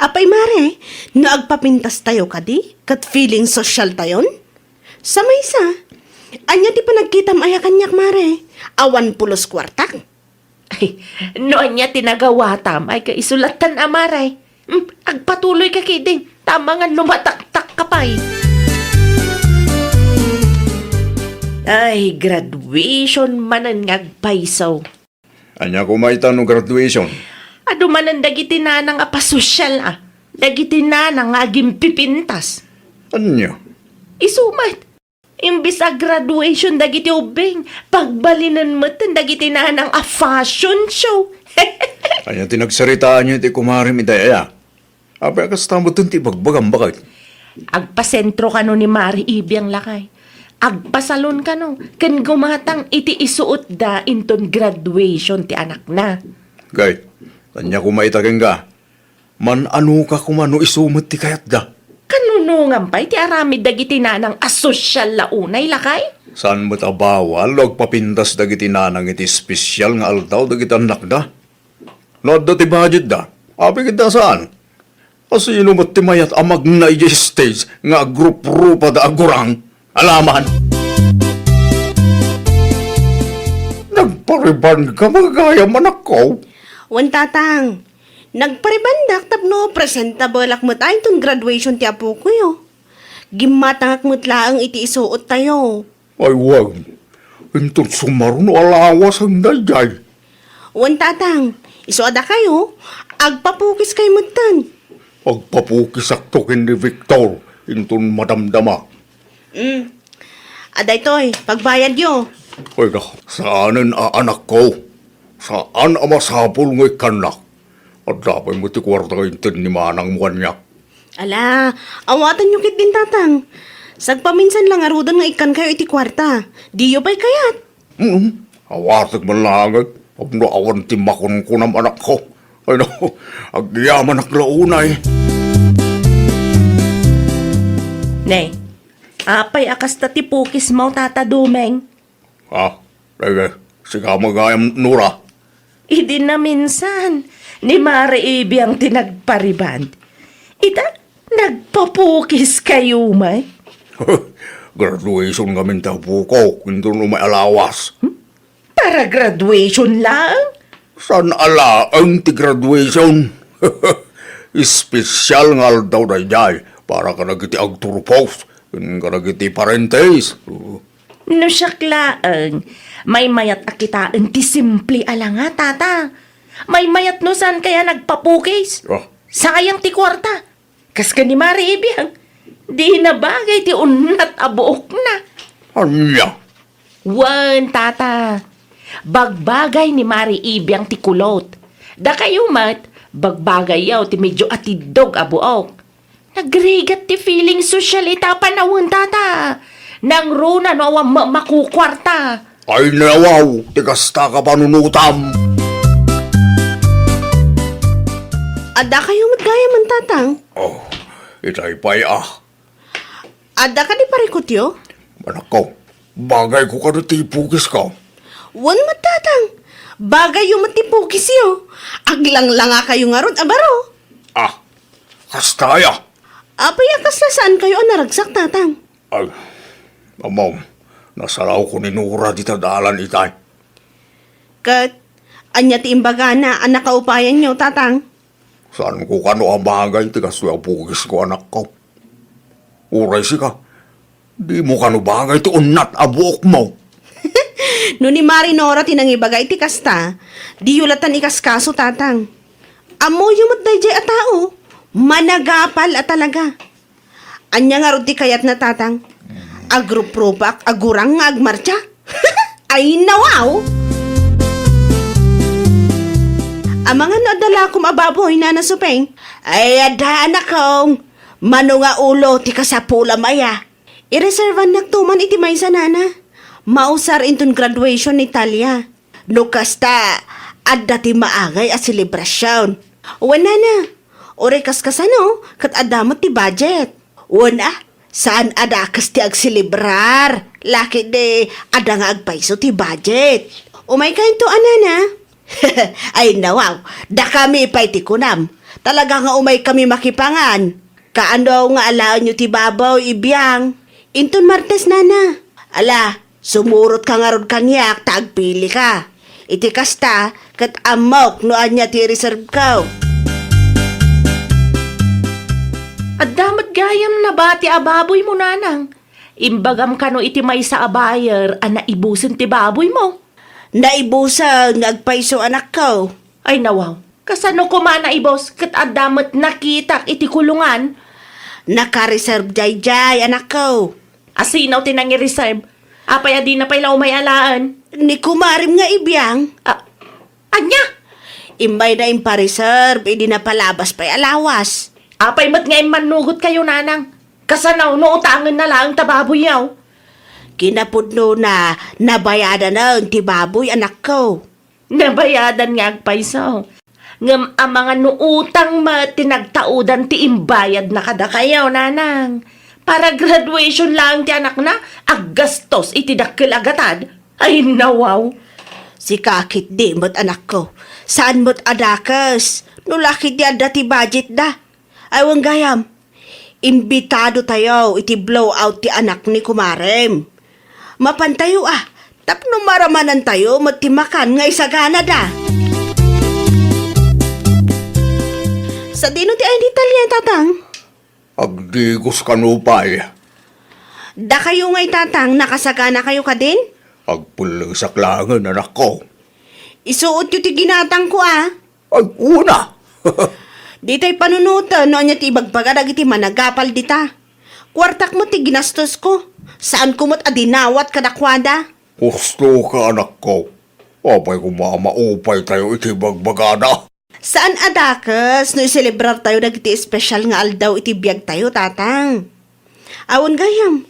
Apay, mare, no agpapintas tayo kadi, kat feeling social tayon? Sa maysa, anya ti panagkitam aya kanyak, mare. Awan pulos kwartak. Ay, noon niya tinagawatam ay kaisulatan, Maray. Agpatuloy ka kiding. Tama nga lumataktak ka pa'y. Ay, graduation manan ngagpaisaw. Anya ko maita no graduation. Ado manan dagiti na nang apasosyal Dagiti na nang aging pipintas. Anya? Isumat. Imbis a graduation dagiti ubing, pagbalinan mo dagiti na nang a fashion show. Anya tinagsaritaan niyo iti kumarim idaya. Apay kasta mo ti bagbagam bakit? Agpasentro ka no ni Mari Ibiyang lakay. Agpasalon ka no, kan gumatang iti isuot da inton graduation ti anak na. Gay, anya ko maitaking ka. Man ano ka kumano isumot ti kayat da. Kanunungan pa iti aramid dagiti nanang asosyal launay lakay? Saan mo tabawal o papindas dagiti nanang iti espesyal nga aldaw dagiti anak da? Nood da ti budget da? Abi kita saan? Kasi inumot ti mayat amag na iti stage nga grup-rupa da agurang. Alaman! Nagpariban ka magaya manak ko. Wan tatang, nagparibandak tapno presentable ak mo tayo itong graduation ti apo ko yo. Gimatang ak mutlaang iti isuot tayo. Ay wag, intun sumaron alawas ang dayay. Wan tatang, isuada kayo, agpapukis kay mutan. Pagpapukis aktokin ni Victor, intun madamdama. Aday toy, pagbayad yo. Ay na, saanin anak ko? Saan ang masapul ng ikanak? At dapat mo ti kwarta intin ni manang mukanyak. Ala, awatan nyo kit din tatang. Sagpaminsan lang arudan nga ikan kayo iti kwarta. Di yo pa'y kayat. Awatig malangag. Pagno awan ti makon ko ng anak ko. Ano, agyaman ak launay. Ne, apay akas tatipukis mo tata Dumeng. Ah, sige, siga magayam Nora. Idi na minsan, ni Mare Ibi ang tinagpariband. Ita, nagpapukis kayo may. Graduation kami tapo ko, kung doon may alawas. Para graduation lang. San ala ang ti graduation? Espesyal nga daw na jay, para ka nagiti agturpos, ka nagiti parentes. No siya klaang, may mayat akitaan ti simple ala nga tata. May mayat no san kaya nagpapukis. Ah, Sayang ti kwarta. Kas ka ni Mare Ibi ang di na bagay ti unat abuok na. anya? Wan, tata. Bagbagay ni Mari Ibi ang tikulot. Da kayo mat, bagbagay yaw ti medyo atidog abuok. Nagrigat ti feeling social itapanawon, tata. Nang runa no awang makukwarta. Ay nawaw, tikasta ka panunutam. Ada kayo matgaya man tatang. Oh, itay pay ah. Ada ka di parikutyo? Anak ko, bagay ko ka na tipugis ka. Wan matatang. Bagay yung matipukis yo. Aglang nga kayo nga ron, abaro. Ah, kastaya. Apay akas na saan kayo ang naragsak tatang? Ay, amaw, nasalaw ko ni Nora di tadalan itay. Kat, anya ti imbaga na ang nakaupayan nyo tatang. Saan ko kano ang bagay, tigas yung pugis ko anak ko. Uray si ka, di mo kano bagay ti unat abuok mo. No ni Marinora tinangibagay ti kasta, di yulatan ikaskaso tatang. Amo yung matdayjay a tao, managapal at talaga. Anya nga ron ti kayat na tatang, agrupropak agurang nga agmarcha. Ay nawaw! Ang mga nadala kong ababoy na nasupeng, ay ada anak kong, mano nga ulo ti kasapula maya. Ireservan nagtuman iti may sanana. Mausar intun graduation ni Talia. No kasta, adda ti maagay a selebrasyon. Wana na, orekas kasano, kat adamot ti budget. Wana, saan ada kas ti agselebrar? Laki de, ada nga agpaiso ti budget. Umay kain to anana. Ay nawaw, da kami ipay ti kunam. Talaga nga umay kami makipangan. Kaano nga alaan nyo ti babaw ibiyang. Intun Martes nana. Ala, sumurot ka nga ron kanyak, tagpili ka. Iti kasta, kat amok no anya ti reserve ka. At damat gayam na ba ti ababoy mo nanang? Imbagam ka no iti may sa abayer, ana ibusin ti baboy mo. Naibusan ngagpaiso anak ko. Ay nawaw, kasano ko mana ibos, kat adamat nakitak iti kulungan. Naka-reserve jay anak ko. Asinaw tinangi-reserve, apay adi na pay may alaan. Ni kumarim nga ibiyang. Anya? Imbay na impa-reserve, hindi na palabas pa'y alawas. Apay mat nga manugot kayo nanang. Kasanaw no utangan na lang tababoy yaw. Kinapudno na nabayadan na ang tibaboy anak ko. Nabayadan nga agpaiso. Ngam ang mga nuutang tinagtaudan ti imbayad na kada kayaw nanang. Para graduation lang ti anak na, aggastos iti dakkel agatad. Ay nawaw. Si kakit di mo't anak ko. Saan mo't adakas? No laki di ada ti budget da. Aywang gayam. Imbitado tayo iti blowout ti anak ni kumarem. Mapantayo tapno maramanan tayo matimakan nga isagana da. Sa dino ti ay Italia tatang? Agdigos kanupay. Da kayo nga'y tatang, nakasagana kayo ka din? Agpulang saklangan anak ko. Isuot yu ti ginatang ko Ay, una. Di tayo panunutan, no anya ti ibagbagarag iti managapal dita. Kwartak mo ti ginastos ko. Saan kumot adinawat kadakwada? Gusto ka anak ko. Apay ko maupay tayo iti bagbagana. Saan adakas no iselebrar tayo dagiti espesyal nga aldaw iti biyag tayo tatang? Awon gayam.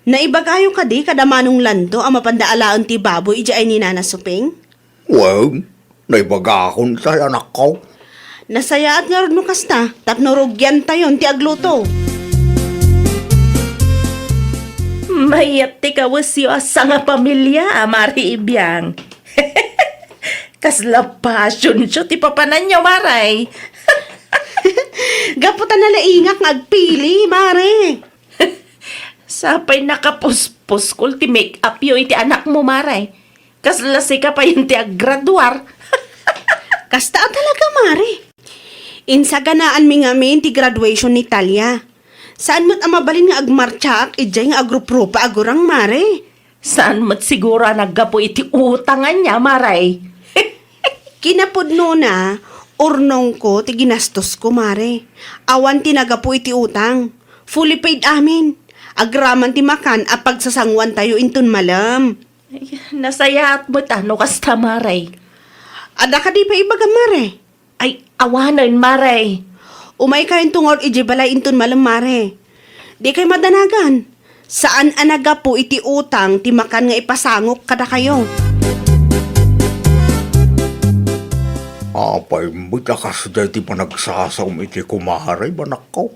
Naibagayo ka di kada manong lando ang mapandaalaan ti baboy iti ay ni Nana Suping? Well, naibagakon tayo anak ko. Nasayaat nga rin no kasta, tapno rugyan tayon ti agluto. Mayat ti kawasyo asa nga pamilya, Mari Ibiyang. Kasla passion siya ti papanan niyo, Maray. Gaputan na laingak nga agpili, mare. Sapay nakapuspos kul ti make up yo iti anak mo, Maray. Kasla si ka pa yung ti aggraduar. Kasta talaga, mare. Insaganaan mi ngamin ti graduation ni Talia. Saan mo't amabalin nga agmartsak, ijay nga agrup-rupa agurang, mare. Saan mo't siguro naggapo iti utangan niya, Maray? Kinapudno na, urnong ko ti ginastos ko, mare. Awan tinaga po iti utang. Fully paid amin. Agraman ti makan a pagsasangwan tayo intun malam. Ay, nasayat mo tano kasta, Maray. Ada ka di pa ibaga, mare. Ay, awanan, Maray. Umay kayo tungod iji balay intun malam, mare. Di kay madanagan. Saan anaga po iti utang ti makan nga ipasangok kada kayo. Apay mitakas day ti panagsasaw iti kumaharay banak ko.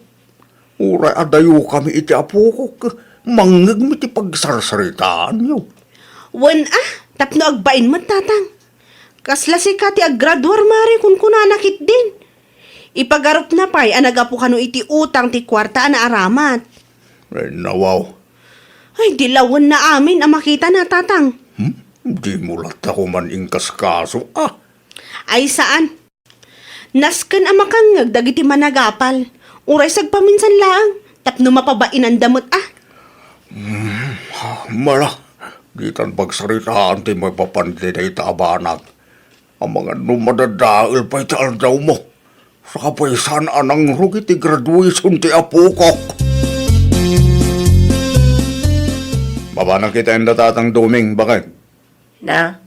Uray adayo kami iti apukok. Mangag mi ti pagsarsaritaan nyo. Wan tapno agbain mo tatang. Kasla si Kati aggraduar, mare, kun kunanakit din. Ipagarup na pa'y anaga po kano iti utang ti kwarta na aramat. Ay nawaw. Ay, dilawan na amin ang makita na tatang. Di mo lata ko man ingkas kaso. Ay saan? Nasken ang makangag dagiti managapal. Uray sagpaminsan lang. Tapno mapabain ang damot Mala, di tan pagsaritaan ti magpapanti na itabanat. Ang mga numadadail pa itaal daw mo. Sa kapaysan anang rugi ti graduation ti apukok. Babanang kita yung datatang duming, bakit? Na,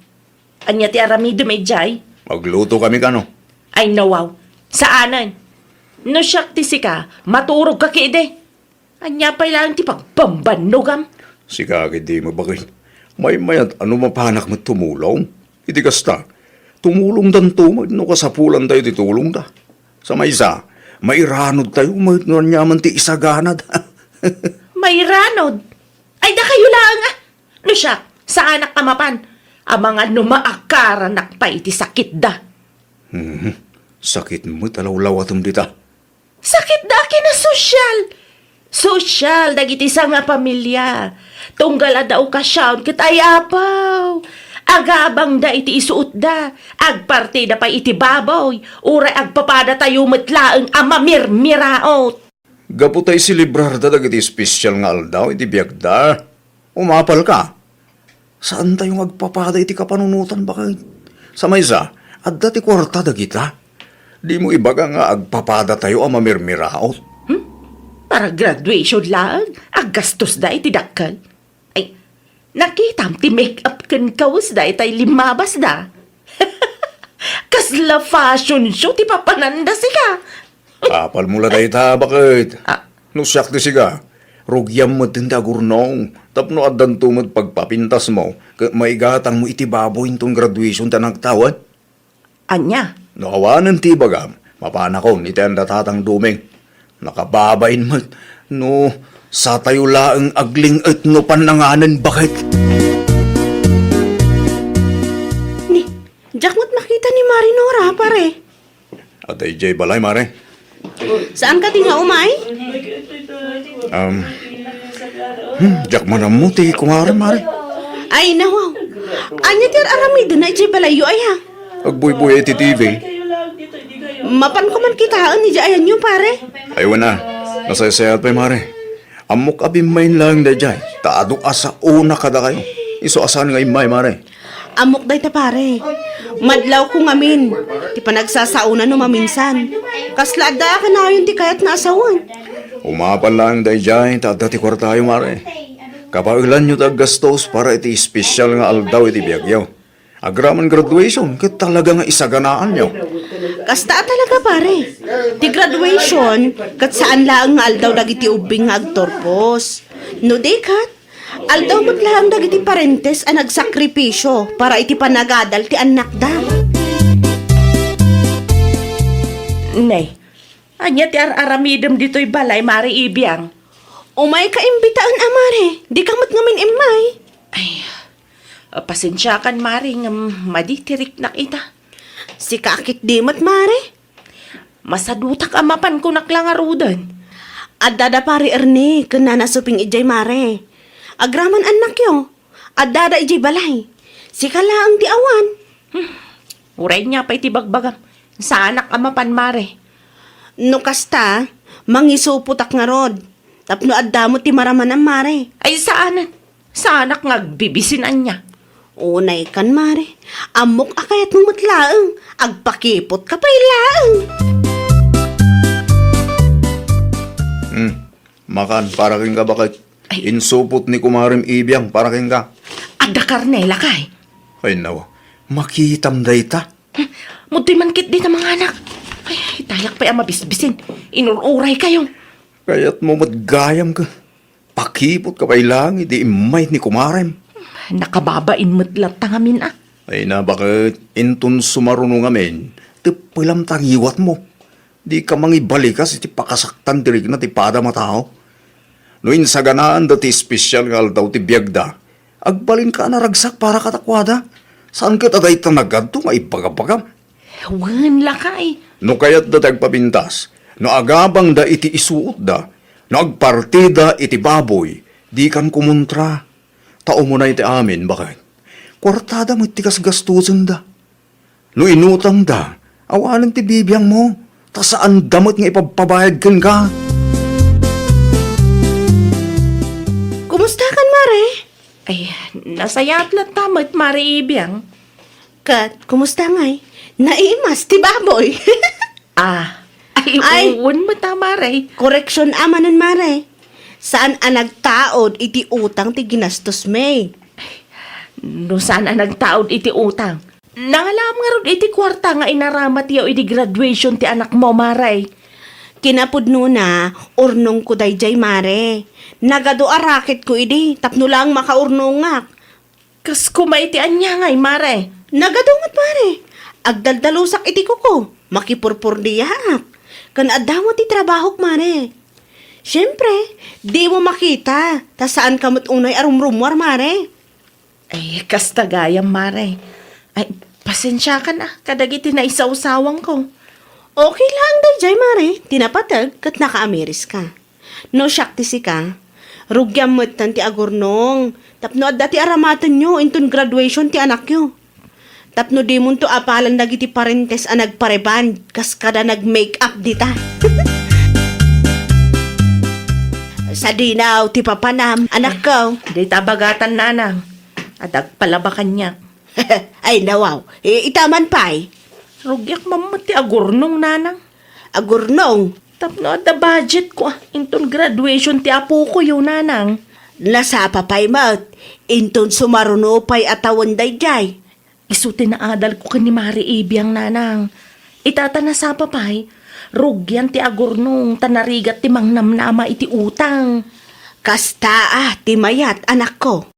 anya ti aramido may jay? Magluto kami kano? Ay, nawaw. Saanan? No siyak ti sika, maturog ka kide. Anya pa lang ti pagbambanogam. Sikakit di mo bakit? May mayat ano mapanak mo tumulong? Iti kasta, tumulong dan tumag no kasapulan tayo ti tulong da. Sa may isa, mairanod tayo, may nyaman ti isaganad. May ranod. Ay, da kayo lang No siya, sa anak kamapan, ang mga numaakara nakpay ti sakit da. Sakit mo talawlaw atom dita. Sakit da kina sosyal. Sosyal, dagiti sa nga pamilya. Tunggal daw ka siya, kitayapaw. Agabang da iti isuot da. Agparti da pa iti baboy. Uray agpapada tayo matlaang amamirmiraot. Gaputay si librar da dagiti espesyal nga aldaw, iti biyag da. Umapal ka. Saan tayo magpapada iti kapanunutan bakit? Sa maysa, at dati kwarta dagita. Di mo ibaga nga agpapada tayo amamirmiraot. Para graduation lang, aggastos da iti dakkal. Ay, nakitam ti make-up kan kawas da itay limabas da. Kasla fashion show ti papananda siya. Kapal mula tayo ta, bakit? Ah. No siyak di siga. Rugyam mo tinda gurnong. Tapno at dantumod pagpapintas mo. Maigatang mo iti baboy itong graduation ta nagtawad. Anya? Nakawanan ti bagam. Mapana ko, iti ang datatang duming. Nakababain mo. No, sa tayo laang agling at no pananganan, bakit? Ni, Jack mo't makita ni Marinora, pare. At ay jay balay, mare. Saan ka tinga umay? Jack manamuti, kumare, mare. Ay, nawaw. Anya tiyar aramido na iti balayo ay ha. Agbuy-buy iti TV. Mapan ko man kitaan ni Jayan nyo, pare. Aywan na. Nasayasayat pa, mare. Amok abimain lang da jay. Taado asa una kada kayo. Iso asan nga imay, mare. Amok day ta, pare. Madlaw ko ngamin. Ti panagsasauna no maminsan. Kaslada ka na yun ti kayat na asawan. Umapan lang da jay. Taada ti kwartayo, mare. Kapailan nyo gastos para iti espesyal nga aldaw iti biyagyaw. Agraman graduation, kat talaga nga isaganaan nyo. Kasta talaga, pare. Ti graduation, kat saan lang nga aldaw dagiti ubing nga agtorpos. No day kat, aldaw mo't lang dagiti parentes ang nagsakripisyo para iti panagadal ti anak da. Nay, anya ti aramidem dito'y balay, Mari Ibiyang. Umay ka imbitaan, Mare. Di kamot ngamin imay. Pasensya kan, Mari, nga maditirik na kita. Si kakit dimot, Mare. Masadutak amapan ko naklangarudan. Adada pari Ernie, kena nasuping ijay, Mare. Agraman anak yo. Adada ijay balay. Si kalaang ti awan. Uray niya pa itibagbagam. Sa anak amapan, Mare. No kasta, mangisuputak nga rod. Tapno adamo ti maraman ang Mare. Ay, saanan? Sa anak ngagbibisin niya. Unay kan, Mare. Amok akayat mo matlaang. Agpakipot ka pa'y laang. Makan, para king ka bakit? Insupot ni kumarim ibiyang, para king ka. Ada karnela kay. Ay nawa, makitam dayta. Mutoy mankit din ang mga anak. Ay, tayak pa yung mabisbisin. Inururay kayo. Kaya't mo matgayam ka. Pakipot ka pa'y lang, hindi imay ni kumarim. Nakababain matlat tangamin ah. Ay na bakit intun sumarunong amin, tipilam tangiwat mo. Di ka mangibalikas iti pakasaktan dirig na ti pada matao. No insaganaan dati espesyal nga aldaw ti biyagda, agbalin ka na ragsak para katakwada. Saan ka taday tanagad to nga ibagabagam? Wan lakay. No kayat da tagpabintas, no agabang da iti isuot da, no agpartida iti baboy, di kan kumontra. Tao mo na iti amin, bakit? Kwartada mo iti kasgastusan da. No inutang da, awanan ti bibiyang mo, ta saan damot nga ipagpabayad kan ka? Kumusta kan, Mare? Ay, nasayat lang tamad, Mari Ibiyang. Kat, kumusta ngay? Naimas ti baboy. Ay, Ay. uwan mo ta, Mari. Koreksyon amanan, Mare. Saan ang nagtaod iti utang ti ginastos may? No saan ang nagtaod iti utang? Nangalam nga ron iti kwarta nga inaramat yaw iti graduation ti anak mo, Maray. Kinapudno na, urnong ko dayjay, Mare. Nagado arakit ko idi, tapno lang makaurnongak. Kas kumaitian niya ngay, Mare. Nagadungat, Mare. Agdaldalusak iti ko, makipurpur diyak. Kan adamo ti trabahok, Mare. Siyempre, di mo makita, ta saan kamot unay arumrumwar, Mare. Ay, kastagayam, Mare. Ay, pasensya ka na, kadagiti na isausawang ko. Okay lang dayjay, Mare. Tinapatag kat naka-Ameris ka. No syakti si ka. Rugyam mo't tan ti agurnong. Tapno at dati aramatan nyo intun graduation ti anak nyo. Tapno di mo to apalan nagiti parentes a nagpareban kas kada nag-make-up dita. Sa dinaw ti papanam, anak ko. Di tabagatan na nang. Adag palabakan niya. Ay nawaw, itaman pa'y. Rugyak mamati agurnong nanang. Agurnong, Tapno at the budget ko intun graduation ti apo ko yun nanang. nasa papay mo't, intun sumaruno pa'y atawan dayjay. Isuti na adal ko kani Mari Ibiyang nanang. Itata na sa papay, rugyan ti agurnong tanarigat ti mangnamnama iti utang. Kasta ti mayat anak ko.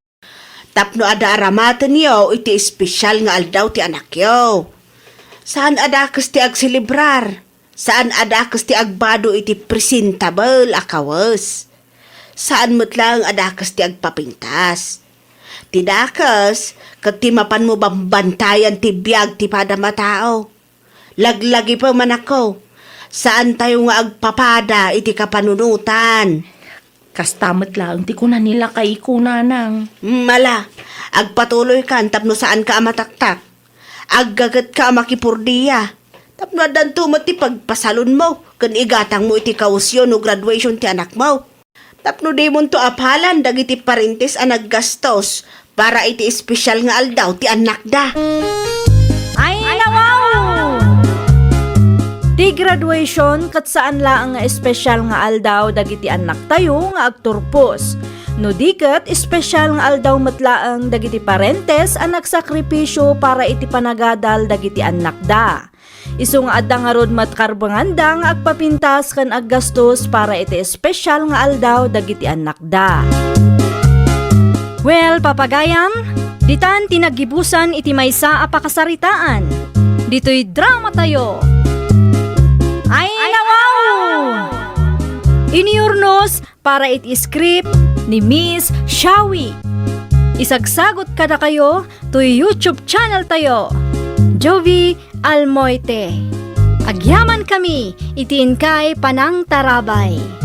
Tapno ada aramatan yo, iti espesyal nga aldaw ti anak yo. Saan adakas ti agsilibrar? Saan adakas ti agbado iti presentable akawas? Saan mo't lang adakas ti agpapintas? Tidakas, kat ti mapan mo bambantayan ti biyag ti padamatao. Laglagi pa man ako. Saan tayo nga agpapada iti kapanunutan? Kastamot lang ti ko na nila kay ko nanang. Mala, agpatuloy ka, tapno saan ka amataktak. Aggagat ka makipurdiya. Tapno adanto mo ti pagpasalon mo, kan igatang mo iti kausyon o graduation ti anak mo. Tapno di mo to apalan, dagiti parintes a naggastos, para iti espesyal nga aldaw ti anak da. Ay, nawaw! Di graduation kat saan laang nga espesyal nga aldaw dagiti anak tayo nga agturpos. No diket espesyal nga aldaw matlaang dagiti parentes a nagsakripisyo para iti panagadal dagiti anak da. Isu nga adda nga rod matkarbanganda nga agpapintas kan aggastos para iti espesyal nga aldaw dagiti anak da. Well, papagayam, ditan tinagibusan iti maysa a pakasaritaan. Dito'y drama tayo. Iniurnos para iti script ni Miss Shawi. Isagsagot kada kayo to YouTube channel tayo, Jovi Almoite. Agyaman kami, itiin kay Panang Tarabay.